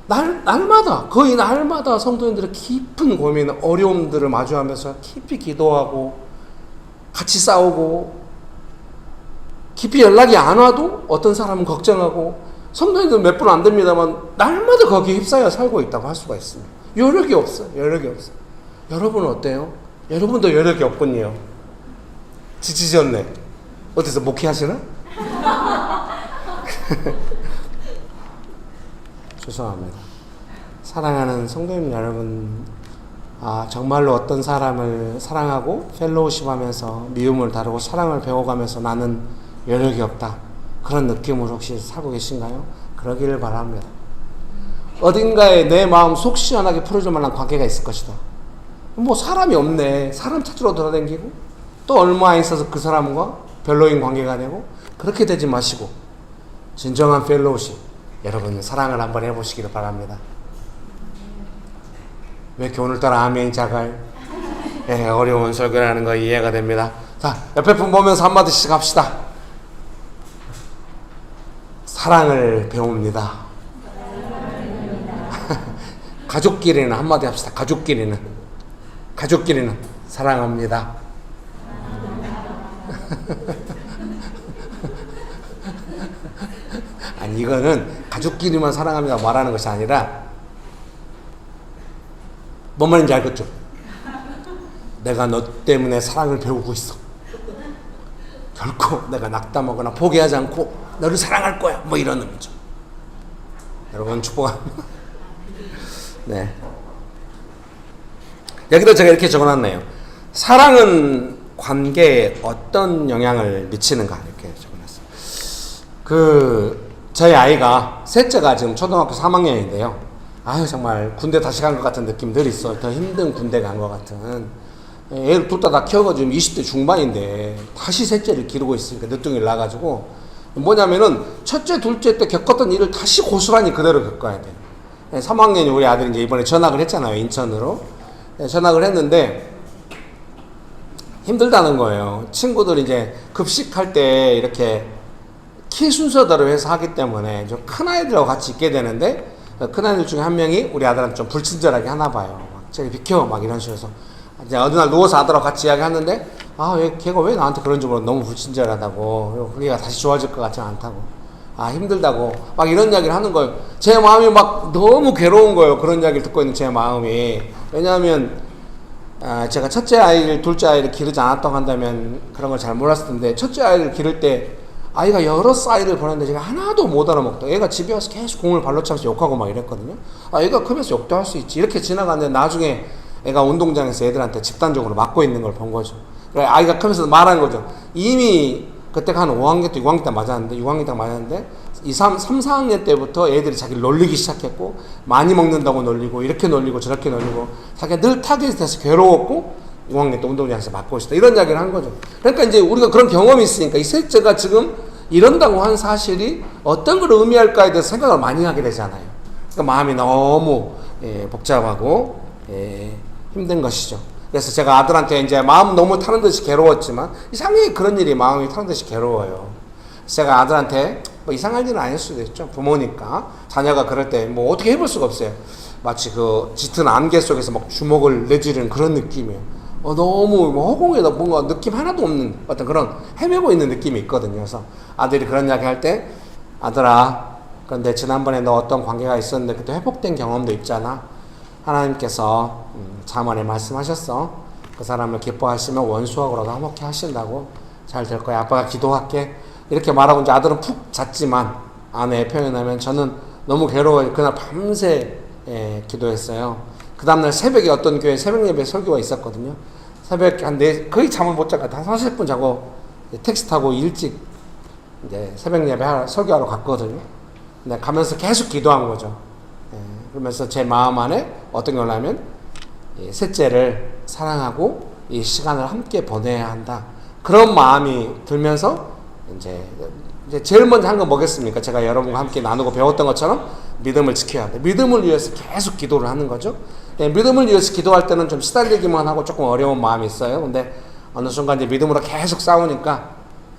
날마다 거의 날마다 성도님들의 깊은 고민, 어려움들을 마주하면서 깊이 기도하고 같이 싸우고 깊이 연락이 안 와도 어떤 사람은 걱정하고 성도님들 몇 분 안 됩니다만 날마다 거기에 휩싸여 살고 있다고 할 수가 있습니다. 여력이 없어요. 여력이 없어요. 여러분은 어때요? 여러분도 여력이 없군요. 지치셨네. 어디서 목회하시나? 죄송합니다. 사랑하는 성도님 여러분, 정말로 어떤 사람을 사랑하고 펠로우십하면서 미움을 다루고 사랑을 배워가면서 나는 여력이 없다, 그런 느낌으로 혹시 살고 계신가요? 그러기를 바랍니다. 어딘가에 내 마음 속 시원하게 풀어줄 만한 관계가 있을 것이다. 뭐 사람이 없네, 사람 찾으러 돌아다니고 또 얼마 있어서 그 사람과 별로인 관계가 되고, 그렇게 되지 마시고 진정한 펠로우십, 여러분 사랑을 한번 해보시기를 바랍니다. 왜 이렇게 오늘따라 아멘이 작아요? 어려운 설교를 하는 거 이해가 됩니다. 자, 옆에 분 보면서 한마디씩 합시다. 사랑을 배웁니다. 가족끼리는 한마디 합시다. 가족끼리는 사랑합니다. 아니, 이거는 가족끼리만 사랑합니다 말하는 것이 아니라, 뭔 말인지 알겠죠? 내가 너 때문에 사랑을 배우고 있어. 결코 내가 낙담하거나 포기하지 않고 너를 사랑할 거야, 뭐 이런 의미죠. 여러분 축복합니다. 네. 여기도 제가 이렇게 적어놨네요. 사랑은 관계에 어떤 영향을 미치는가, 이렇게 적어놨어요. 저희 아이가 셋째가 지금 초등학교 3학년인데요. 정말 군대 다시 간 것 같은 느낌들이 있어요. 더 힘든 군대 간 것 같은. 애를 둘 다 키워가지고 20대 중반인데 다시 셋째를 기르고 있으니까 늦둥이를 낳아가지고, 뭐냐면은 첫째, 둘째 때 겪었던 일을 다시 고스란히 그대로 겪어야 돼요. 3학년이 우리 아들이 이제 이번에 전학을 했잖아요, 인천으로. 전학을 했는데 힘들다는 거예요. 친구들이 이제 급식할 때 이렇게 키 순서대로 해서 하기 때문에 좀 큰 아이들하고 같이 있게 되는데, 큰 아이들 중에 한 명이 우리 아들한테 좀 불친절하게 하나 봐요. 저기 비켜, 막 이런 식으로 해서. 이제 어느 날 누워서 아들하고 같이 이야기하는데, 걔가 왜 나한테 그런지 모르고 너무 불친절하다고, 그리고 걔가 다시 좋아질 것 같지 않다고, 힘들다고 막 이런 이야기를 하는 거예요. 제 마음이 막 너무 괴로운 거예요. 그런 이야기를 듣고 있는 제 마음이. 왜냐하면 제가 첫째 아이를, 둘째 아이를 기르지 않았다고 한다면 그런 걸 잘 몰랐을 텐데, 첫째 아이를 기를 때 아이가 여러 쌀을 보냈는데 제가 하나도 못 알아먹다. 얘가 집에 와서 계속 공을 발로 차면서 욕하고 막 이랬거든요. 얘가 크면서 욕도 할 수 있지, 이렇게 지나갔는데 나중에 애가 운동장에서 애들한테 집단적으로 맞고 있는 걸 본 거죠. 그러니까 아이가 크면서 말하는 거죠. 이미 그때가 한 5학년 때 6학년 때 맞았는데 6학년 때 맞았는데 3, 4학년 때부터 애들이 자기를 놀리기 시작했고, 많이 먹는다고 놀리고, 이렇게 놀리고 저렇게 놀리고, 자기가 늘 타겟이 돼서 괴로웠고 6학년 때 운동장에서 맞고 있었다, 이런 이야기를 한 거죠. 그러니까 이제 우리가 그런 경험이 있으니까 이 셋째가 지금 이런다고 한 사실이 어떤 걸 의미할까에 대해서 생각을 많이 하게 되잖아요. 그러니까 마음이 너무 복잡하고 힘든 것이죠. 그래서 제가 아들한테 이제 마음 너무 타는 듯이 괴로웠지만, 이상하게 그런 일이 마음이 타는 듯이 괴로워요. 제가 아들한테, 뭐 이상한 일은 아닐 수도 있죠. 부모니까. 자녀가 그럴 때 뭐 어떻게 해볼 수가 없어요. 마치 그 짙은 안개 속에서 막 주먹을 내지르는 그런 느낌이에요. 너무 뭐 허공에다 뭔가 느낌 하나도 없는 어떤 그런 헤매고 있는 느낌이 있거든요. 그래서 아들이 그런 이야기 할 때, 아들아, 그런데 지난번에 너 어떤 관계가 있었는데 그때 회복된 경험도 있잖아. 하나님께서 잠언에 말씀하셨어. 그 사람을 기뻐하시면 원수하고라도 화목해 하신다고. 잘 될 거야. 아빠가 기도할게. 이렇게 말하고 이제 아들은 푹 잤지만, 아내 표현하면 저는 너무 괴로워요. 그날 밤새 기도했어요. 그 다음날 새벽에 어떤 교회 새벽 예배 설교가 있었거든요. 새벽 거의 잠을 못 자고 한 30분 자고 택시 타고 일찍 이제 새벽 예배 설교하러 갔거든요. 근데 가면서 계속 기도한 거죠. 그러면서 제 마음 안에 어떤 게 올라오면 셋째를 사랑하고 이 시간을 함께 보내야 한다. 그런 마음이 들면서 이제 제일 먼저 한 건 뭐겠습니까? 제가 여러분과 함께 나누고 배웠던 것처럼 믿음을 지켜야 돼. 믿음을 위해서 계속 기도를 하는 거죠. 믿음을 위해서 기도할 때는 좀 시달리기만 하고 조금 어려운 마음이 있어요. 근데 어느 순간 이제 믿음으로 계속 싸우니까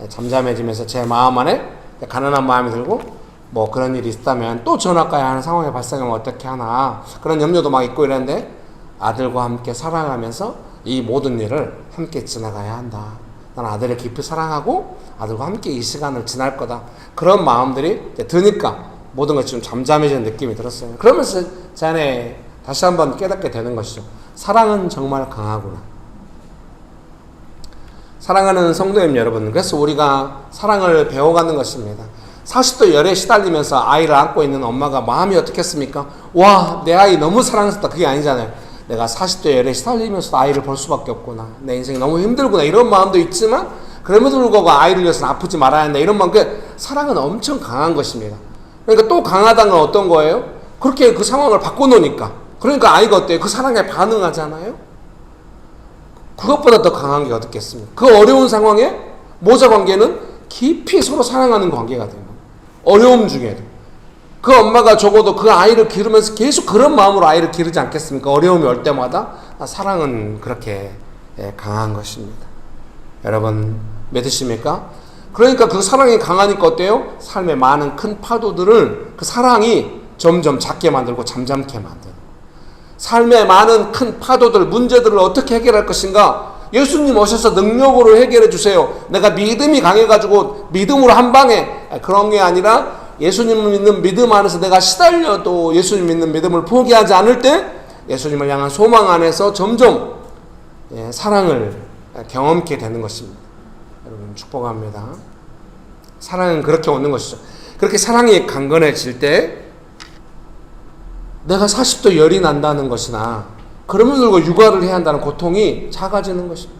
잠잠해지면서 제 마음 안에 가난한 마음이 들고 뭐 그런 일이 있다면 또 전학가야 하는 상황이 발생하면 어떻게 하나 그런 염려도 막 있고 이랬는데 아들과 함께 살아가면서 이 모든 일을 함께 지나가야 한다. 나는 아들을 깊이 사랑하고 아들과 함께 이 시간을 지날 거다. 그런 마음들이 드니까 모든 것이 좀 잠잠해지는 느낌이 들었어요. 그러면서 제 안에 다시 한번 깨닫게 되는 것이죠. 사랑은 정말 강하구나. 사랑하는 성도님 여러분, 그래서 우리가 사랑을 배워가는 것입니다. 40도 열에 시달리면서 아이를 안고 있는 엄마가 마음이 어떻겠습니까? 와, 내 아이 너무 사랑스럽다. 그게 아니잖아요. 내가 40도 열에 시달리면서 아이를 볼 수밖에 없구나. 내 인생이 너무 힘들구나. 이런 마음도 있지만 그럼에도 불구하고 아이를 위해서는 아프지 말아야 한다. 이런 마음, 사랑은 엄청 강한 것입니다. 그러니까 또 강하다는 건 어떤 거예요? 그렇게 그 상황을 바꿔놓으니까. 그러니까 아이가 어때요? 그 사랑에 반응하잖아요. 그것보다 더 강한 게 어떻겠습니까? 그 어려운 상황에 모자 관계는 깊이 서로 사랑하는 관계가 되는 거예요. 어려움 중에도. 그 엄마가 적어도 그 아이를 기르면서 계속 그런 마음으로 아이를 기르지 않겠습니까? 어려움이 올 때마다 사랑은 그렇게 강한 것입니다. 여러분 믿으십니까? 그러니까 그 사랑이 강하니까 어때요? 삶의 많은 큰 파도들을 그 사랑이 점점 작게 만들고 잠잠케 만드는 삶의 많은 큰 파도들, 문제들을 어떻게 해결할 것인가? 예수님 오셔서 능력으로 해결해 주세요. 내가 믿음이 강해가지고 믿음으로 한 방에 그런 게 아니라 예수님을 믿는 믿음 안에서 내가 시달려도 예수님 믿는 믿음을 포기하지 않을 때 예수님을 향한 소망 안에서 점점 사랑을 경험케 되는 것입니다. 여러분 축복합니다. 사랑은 그렇게 오는 것이죠. 그렇게 사랑이 강건해질 때 내가 40도 열이 난다는 것이나 그러면서 육아를 해야 한다는 고통이 작아지는 것입니다.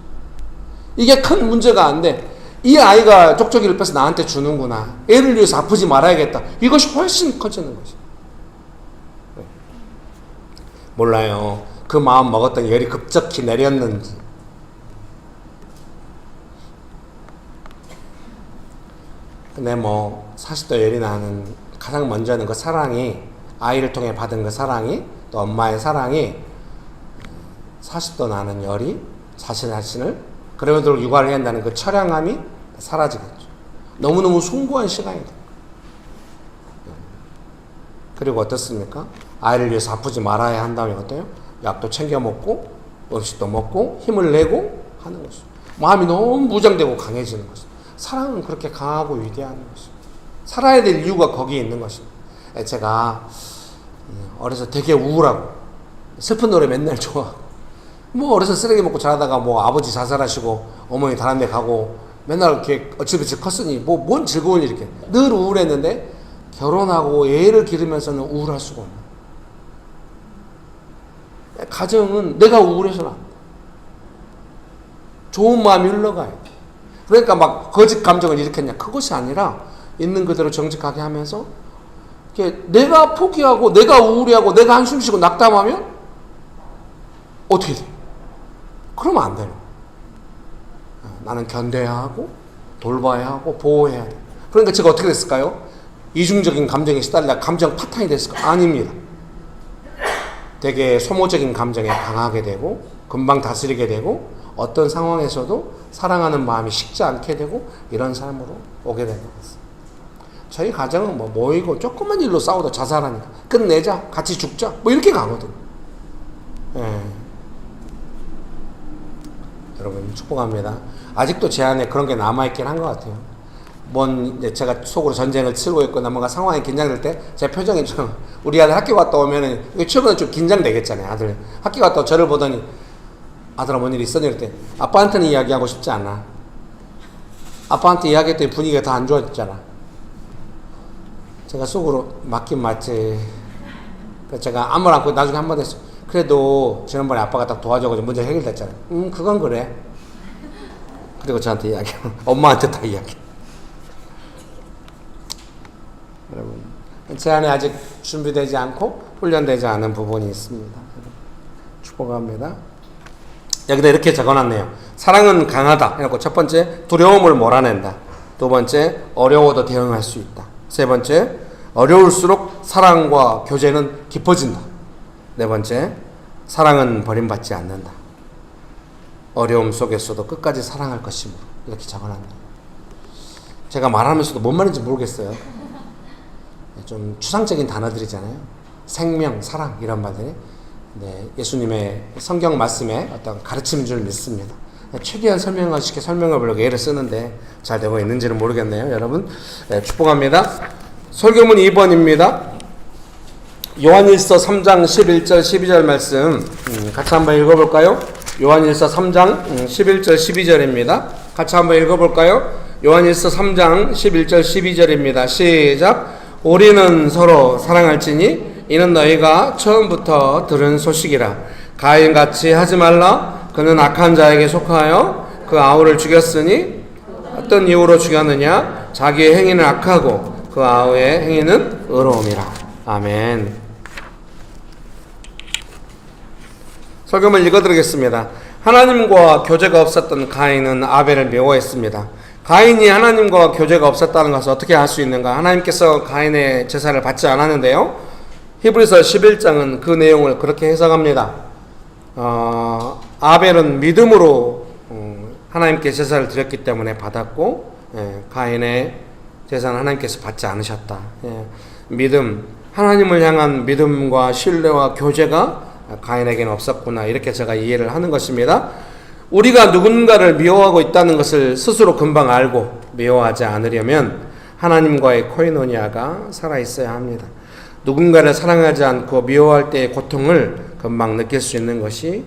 이게 큰 문제가 안 돼. 이 아이가 쪽쪽이를 빼서 나한테 주는구나. 애를 위해서 아프지 말아야겠다. 이것이 훨씬 커지는 것입니다. 몰라요. 그 마음 먹었던 열이 급격히 내렸는지. 근데 40도 열이 나는 가장 먼저는 그 사랑이 아이를 통해 받은 그 사랑이 또 엄마의 사랑이 40도 나는 열이 자신을 그러면서 육아를 해야 한다는 그 처량함이 사라지겠죠. 너무너무 숭고한 시간이다. 그리고 어떻습니까? 아이를 위해서 아프지 말아야 한다면 어때요? 약도 챙겨 먹고 음식도 먹고 힘을 내고 하는 것이죠. 마음이 너무 무장되고 강해지는 것이죠. 사랑은 그렇게 강하고 위대한 것이죠. 살아야 될 이유가 거기에 있는 것입니다. 제가 어려서 되게 우울하고 슬픈 노래 맨날 좋아하고 어려서 쓰레기 먹고 자라다가 아버지 자살하시고 어머니 다른 데 가고 맨날 이렇게 어찌저찌 컸으니 뭔 즐거운 일이겠. 늘 우울했는데 결혼하고 애를 기르면서는 우울할 수가 없는. 가정은 내가 우울해서는 안 돼. 좋은 마음이 흘러가야 돼. 그러니까 거짓 감정을 일으켰냐? 그것이 아니라 있는 그대로 정직하게 하면서 내가 포기하고 내가 우울해하고 내가 한숨 쉬고 낙담하면 어떻게 돼? 그러면 안 돼요. 나는 견뎌야 하고 돌봐야 하고 보호해야 돼. 그러니까 제가 어떻게 됐을까요? 이중적인 감정에 시달리다 감정 파탄이 됐을까? 아닙니다. 되게 소모적인 감정에 강하게 되고 금방 다스리게 되고 어떤 상황에서도 사랑하는 마음이 식지 않게 되고 이런 삶으로 오게 되는 것 같습니다. 저희 가정은 모이고 조그만 일로 싸우다 자살하니까 끝내자 같이 죽자 이렇게 가거든요. 여러분 축복합니다. 아직도 제 안에 그런 게 남아있긴 한 것 같아요. 제가 속으로 전쟁을 치르고 있거나 뭔가 상황이 긴장될 때 제 표정이 좀 우리 아들 학교 갔다 오면은 최근에 좀 긴장되겠잖아요. 아들 학교 갔다 저를 보더니 아들아 뭔 일 있었니? 이럴 때 아빠한테는 이야기하고 싶지 않아. 아빠한테 이야기했더니 분위기가 더 안 좋아졌잖아. 제가 속으로 맞긴 맞지. 그래서 제가 아무 말 않고 나중에 한마디 했어. 그래도 지난번에 아빠가 딱 도와줘가지고 문제 해결됐잖아. 그건 그래. 그리고 저한테 이야기 엄마한테 다 이야기. 여러분 제 안에 아직 준비되지 않고 훈련되지 않은 부분이 있습니다. 축복합니다. 여기다 이렇게 적어놨네요. 사랑은 강하다. 그래갖고 첫 번째, 두려움을 몰아낸다. 두 번째, 어려워도 대응할 수 있다. 세 번째, 어려울수록 사랑과 교제는 깊어진다. 네 번째, 사랑은 버림받지 않는다. 어려움 속에서도 끝까지 사랑할 것이므로. 이렇게 적어놨네요. 제가 말하면서도 뭔 말인지 모르겠어요. 좀 추상적인 단어들이잖아요. 생명, 사랑 이런 말들이. 네, 예수님의 성경 말씀에 어떤 가르침인 줄 믿습니다. 최대한 설명하시게 설명을 보려고 예를 쓰는데 잘 되고 있는지는 모르겠네요. 여러분, 네, 축복합니다. 설교문 2번입니다. 요한일서 3장 11절 12절 말씀 같이 한번 읽어볼까요? 요한일서 3장 11절 12절입니다. 같이 한번 읽어볼까요? 요한일서 3장 11절 12절입니다. 시작. 우리는 서로 사랑할지니 이는 너희가 처음부터 들은 소식이라. 가인같이 하지 말라. 그는 악한 자에게 속하여 그 아우를 죽였으니 어떤 이유로 죽였느냐? 자기의 행위는 악하고 그 아우의 행위는 의로움이라. 아멘. 설교를 읽어드리겠습니다. 하나님과 교제가 없었던 가인은 아벨을 미워했습니다. 가인이 하나님과 교제가 없었다는 것을 어떻게 알 수 있는가? 하나님께서 가인의 제사를 받지 않았는데요. 히브리서 11장은 그 내용을 그렇게 해석합니다. 아벨은 믿음으로 하나님께 제사를 드렸기 때문에 받았고, 가인의 제사는 하나님께서 받지 않으셨다. 믿음, 하나님을 향한 믿음과 신뢰와 교제가 가인에게는 없었구나. 이렇게 제가 이해를 하는 것입니다. 우리가 누군가를 미워하고 있다는 것을 스스로 금방 알고 미워하지 않으려면 하나님과의 코이노니아가 살아있어야 합니다. 누군가를 사랑하지 않고 미워할 때의 고통을 금방 느낄 수 있는 것이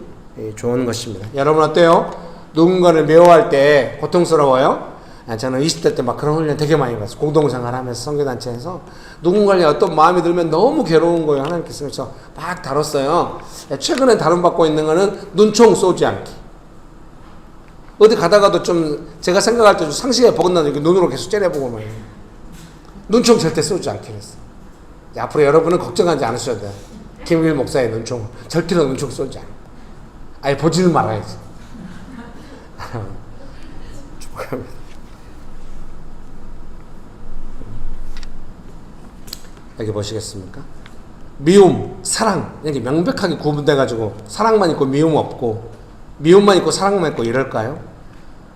좋은 것입니다. 여러분 어때요? 누군가를 미워할 때 고통스러워요? 저는 20대 때 막 그런 훈련 되게 많이 받았어요. 공동생활하면서 선교단체에서 누군가에 어떤 마음이 들면 너무 괴로운 거예요. 하나님께서 그래서 막 다뤘어요. 최근에 다룬받고 있는 거는 눈총 쏘지 않기. 어디 가다가도 좀 제가 생각할 때 좀 상식에 버긋나는 눈으로 계속 째려보고 말이에요. 눈총 절대 쏘지 않기로 했어요. 앞으로 여러분은 걱정하지 않으셔도 돼요. 김일 목사의 눈총 절대로 눈총 쏘지 않아요. 아예 보지는 말아야지. 축복합니다. 여기 보시겠습니까? 미움, 사랑 이렇게 명백하게 구분돼가지고 사랑만 있고 미움 없고 미움만 있고 사랑만 있고 이럴까요?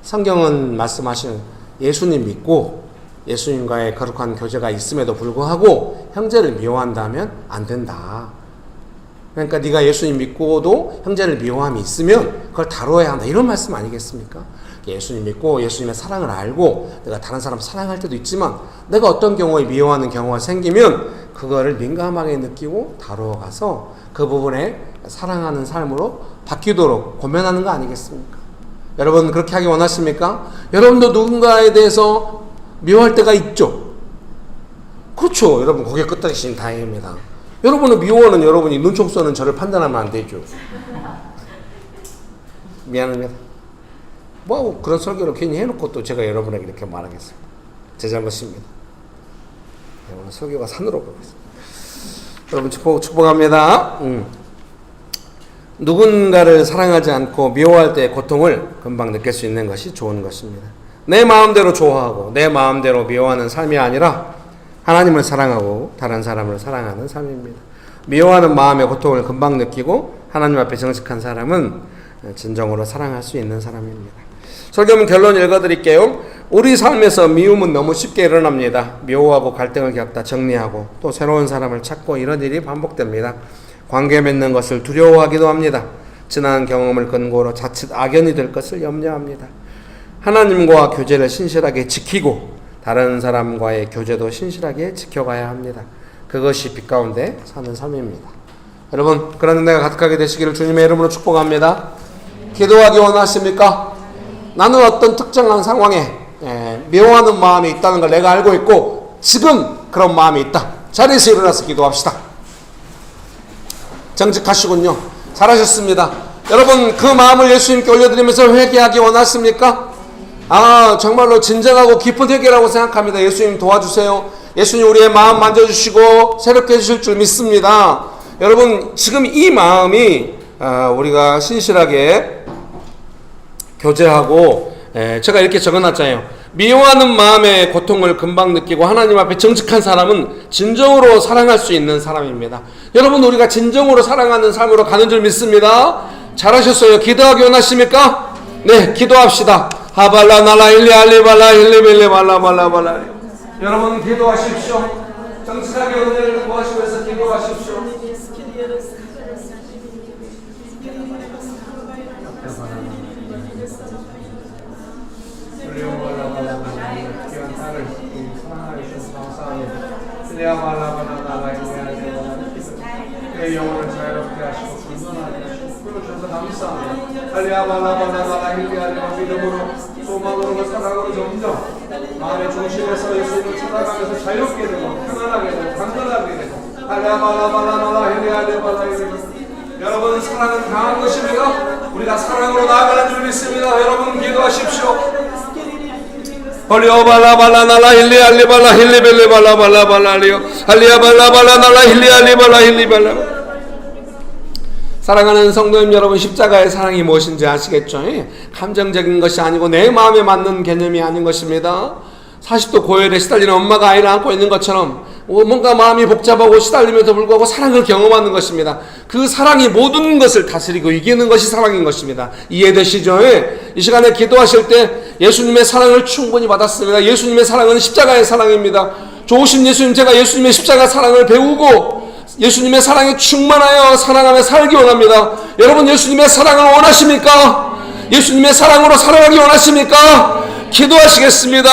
성경은 말씀하시는 예수님 믿고 예수님과의 거룩한 교제가 있음에도 불구하고 형제를 미워한다면 안 된다. 그러니까 네가 예수님 믿고도 형제를 미워함이 있으면 그걸 다뤄야 한다. 이런 말씀 아니겠습니까? 예수님 믿고 예수님의 사랑을 알고 내가 다른 사람 사랑할 때도 있지만 내가 어떤 경우에 미워하는 경우가 생기면 그거를 민감하게 느끼고 다뤄가서 그 부분에 사랑하는 삶으로 바뀌도록 고면하는 거 아니겠습니까? 여러분 그렇게 하기 원하십니까? 여러분도 누군가에 대해서 미워할 때가 있죠? 그렇죠. 여러분 거기에 끝까지 다행입니다. 여러분은 미워하는 여러분이 눈총 쏘는 저를 판단하면 안 되죠. 미안합니다. 뭐 그런 설교를 괜히 해놓고 또 제가 여러분에게 이렇게 말하겠습니다. 제 잘못입니다. 오늘 설교가 산으로 가고 있습니다. 여러분 축복합니다. 누군가를 사랑하지 않고 미워할 때의 고통을 금방 느낄 수 있는 것이 좋은 것입니다. 내 마음대로 좋아하고 내 마음대로 미워하는 삶이 아니라 하나님을 사랑하고 다른 사람을 사랑하는 삶입니다. 미워하는 마음의 고통을 금방 느끼고 하나님 앞에 정직한 사람은 진정으로 사랑할 수 있는 사람입니다. 설교문 결론 읽어드릴게요. 우리 삶에서 미움은 너무 쉽게 일어납니다. 미워하고 갈등을 겪다 정리하고 또 새로운 사람을 찾고 이런 일이 반복됩니다. 관계 맺는 것을 두려워하기도 합니다. 지난 경험을 근거로 자칫 악연이 될 것을 염려합니다. 하나님과 교제를 신실하게 지키고 다른 사람과의 교제도 신실하게 지켜가야 합니다. 그것이 빛 가운데 사는 삶입니다. 여러분 그런 은혜가 가득하게 되시기를 주님의 이름으로 축복합니다. 기도하기 원하십니까? 나는 어떤 특정한 상황에 미워하는 마음이 있다는 걸 내가 알고 있고 지금 그런 마음이 있다. 자리에서 일어나서 기도합시다. 정직하시군요. 잘하셨습니다. 여러분 그 마음을 예수님께 올려드리면서 회개하기 원하십니까? 정말로 진정하고 깊은 회개라고 생각합니다. 예수님 도와주세요. 예수님 우리의 마음 만져주시고 새롭게 해주실 줄 믿습니다. 여러분 지금 이 마음이 우리가 신실하게 교제하고 제가 이렇게 적어놨잖아요. 미워하는 마음의 고통을 금방 느끼고 하나님 앞에 정직한 사람은 진정으로 사랑할 수 있는 사람입니다. 여러분 우리가 진정으로 사랑하는 삶으로 가는 줄 믿습니다. 잘하셨어요. 기도하기 원하십니까? 네, 기도합시다. 하발라 나라 일리 알리발라 힐리빌리 발라발라발라. 여러분 기도하십시오. 정직하게 은혜를 구하시면서 기도하십시오. 내 영혼을 자유롭게 하시고 건전하게 하시고 끌어주셔서 감사합니다. 할리아발라발라발라 힐리아리와 믿음으로 소망으로 사랑으로 점점 마음의 중심에서 예수님을 찾아가면서 자유롭게 되고 편안하게 되고 간단하게 되고 할리아발라발라발라 힐리아리발라 힐리아리. 여러분 사랑은 강한 것입니다. 우리가 사랑으로 나아가는 줄 믿습니다. 여러분 기도하십시오. 홀리오발라발라날라 힐리알리발라 힐리벨리발라발라발라리오 할리아발라발라날라 힐리알리발라 힐리발라. 사랑하는 성도님 여러분, 십자가의 사랑이 무엇인지 아시겠죠? 감정적인 것이 아니고 내 마음에 맞는 개념이 아닌 것입니다. 40도 고열에 시달리는 엄마가 아이를 안고 있는 것처럼 뭔가 마음이 복잡하고 시달림에도 불구하고 사랑을 경험하는 것입니다. 그 사랑이 모든 것을 다스리고 이기는 것이 사랑인 것입니다. 이해되시죠? 이 시간에 기도하실 때 예수님의 사랑을 충분히 받았습니다. 예수님의 사랑은 십자가의 사랑입니다. 좋으신 예수님, 제가 예수님의 십자가 사랑을 배우고 예수님의 사랑에 충만하여 사랑하며 살기 원합니다. 여러분 예수님의 사랑을 원하십니까? 예수님의 사랑으로 살아가기 원하십니까? 기도하시겠습니다.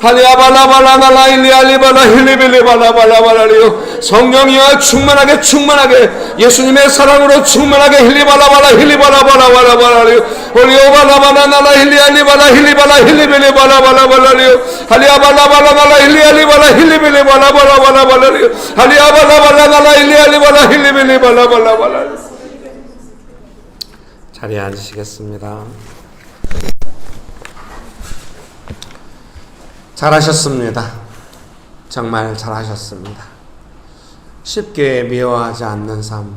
할리아발라발라날라 힐리알리발라 힐리빌리발라발라발라리오. 성령이여 충만하게 예수님의 사랑으로 충만하게 힐리발라발라 힐리발라발라발라발라리오. 홀리오발라발라날라 힐리알리발라 힐리발라 힐리빌리발라발라발라리오. 할리아발라발라날라 힐리알리발라 힐리빌리발라발라발라발라리오. 할리아발라발라날라 힐리알리발라 힐리빌리발라발라발라리오. 자리에 앉으시겠습니다. 잘하셨습니다. 정말 잘하셨습니다. 쉽게 미워하지 않는 삶.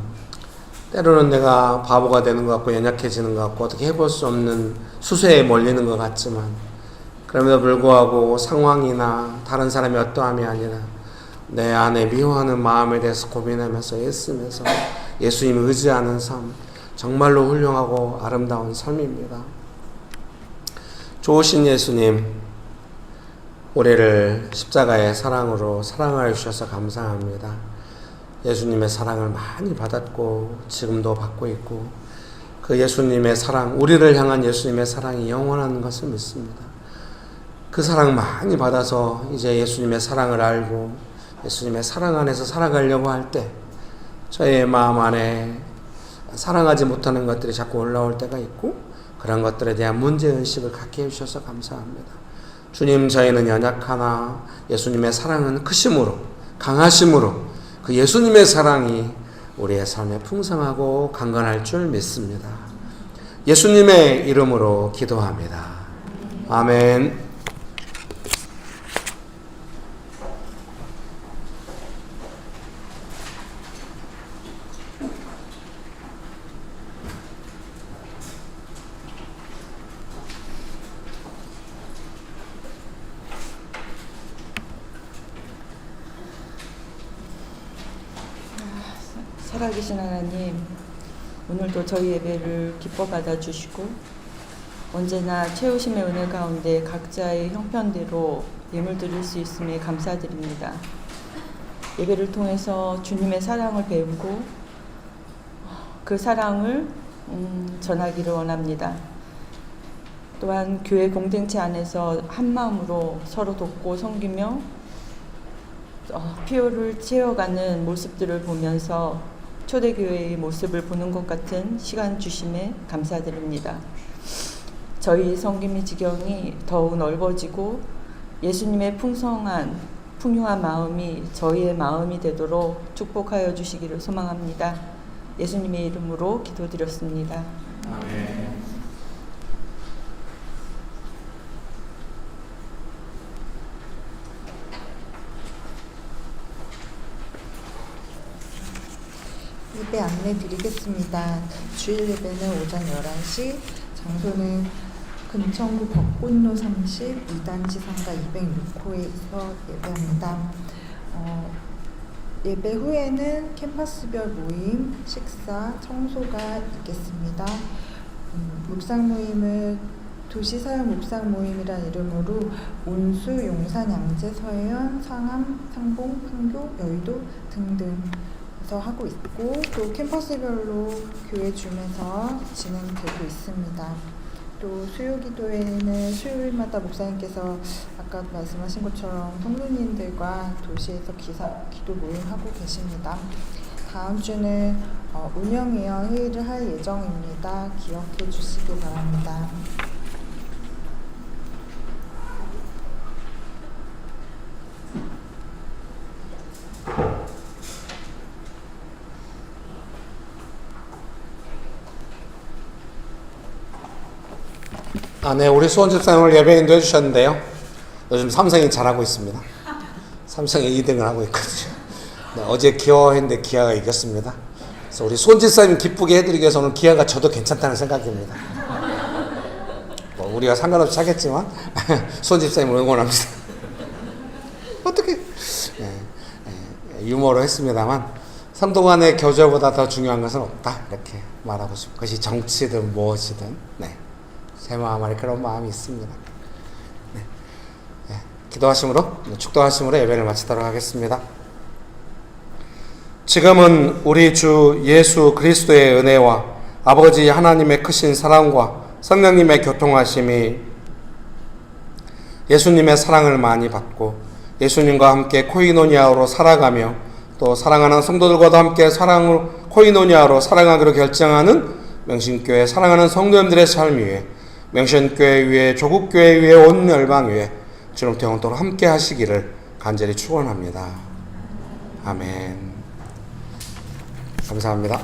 때로는 내가 바보가 되는 것 같고 연약해지는 것 같고 어떻게 해볼 수 없는 수세에 몰리는 것 같지만 그럼에도 불구하고 상황이나 다른 사람이 어떠함이 아니라 내 안에 미워하는 마음에 대해서 고민하면서 애쓰면서 예수님을 의지하는 삶, 정말로 훌륭하고 아름다운 삶입니다. 좋으신 예수님, 우리를 십자가의 사랑으로 사랑하여 주셔서 감사합니다. 예수님의 사랑을 많이 받았고 지금도 받고 있고 그 예수님의 사랑, 우리를 향한 예수님의 사랑이 영원한 것을 믿습니다. 그 사랑 많이 받아서 이제 예수님의 사랑을 알고 예수님의 사랑 안에서 살아가려고 할 때 저의 마음 안에 사랑하지 못하는 것들이 자꾸 올라올 때가 있고 그런 것들에 대한 문제의식을 갖게 해주셔서 감사합니다. 주님, 저희는 연약하나 예수님의 사랑은 크심으로 강하심으로 그 예수님의 사랑이 우리의 삶에 풍성하고 강건할 줄 믿습니다. 예수님의 이름으로 기도합니다. 아멘. 살아계신 하나님, 오늘도 저희 예배를 기뻐 받아주시고 언제나 채우심의 은혜 가운데 각자의 형편대로 예물 드릴 수 있음에 감사드립니다. 예배를 통해서 주님의 사랑을 배우고 그 사랑을 전하기를 원합니다. 또한 교회 공동체 안에서 한마음으로 서로 돕고 섬기며 필요를 채워가는 모습들을 보면서 초대교회의 모습을 보는 것 같은 시간 주심에 감사드립니다. 저희 섬김의 지경이 더욱 넓어지고 예수님의 풍요한 마음이 저희의 마음이 되도록 축복하여 주시기를 소망합니다. 예수님의 이름으로 기도드렸습니다. 아멘. 예배 안내 드리겠습니다. 주일 예배는 오전 11시, 장소는 금천구 벚꽃로 30, 2단 지상가 206호에서 예배합니다. 예배 후에는 캠퍼스별 모임, 식사, 청소가 있겠습니다. 묵상 모임을 도시사역 묵상 모임이란 이름으로 온수, 용산, 양재, 서해안, 상암, 상봉, 판교, 여의도 등등에서 하고 있고, 또 캠퍼스별로 교회 중에서 진행되고 있습니다. 또 수요기도회는 수요일마다 목사님께서 아까 말씀하신 것처럼 성도님들과 도시에서 기도 모임하고 계십니다. 다음 주는 운영위원 회의를 할 예정입니다. 기억해 주시기 바랍니다. 네, 우리 수원 집사님 오늘 예배인도 해주셨는데요. 요즘 삼성이 잘하고 있습니다. 삼성이 2등을 하고 있거든요. 네, 어제 기아했는데 기아가 이겼습니다. 그래서 우리 수원 집사님 기쁘게 해드리기 위해서 오늘 기아가 저도 괜찮다는 생각입니다. 우리가 상관없이 하겠지만 수원 집사님을 응원합니다. 어떻게 유머로 했습니다만 성도 간의 교제보다 더 중요한 것은 없다, 이렇게 말하고 싶고, 그것이 정치든 무엇이든 제 마음안에 그런 마음이 있습니다. 기도하심으로, 축도하심으로 예배를 마치도록 하겠습니다. 지금은 우리 주 예수 그리스도의 은혜와 아버지 하나님의 크신 사랑과 성령님의 교통하심이 예수님의 사랑을 많이 받고 예수님과 함께 코이노니아로 살아가며 또 사랑하는 성도들과도 함께 코이노니아로 살아가기로 결정하는 명신교회 사랑하는 성도님들의 삶 위에, 명신교회 위에, 조국교회 위에, 온 열방 위에 지금부터 영원토록 함께 하시기를 간절히 축원합니다. 아멘. 감사합니다.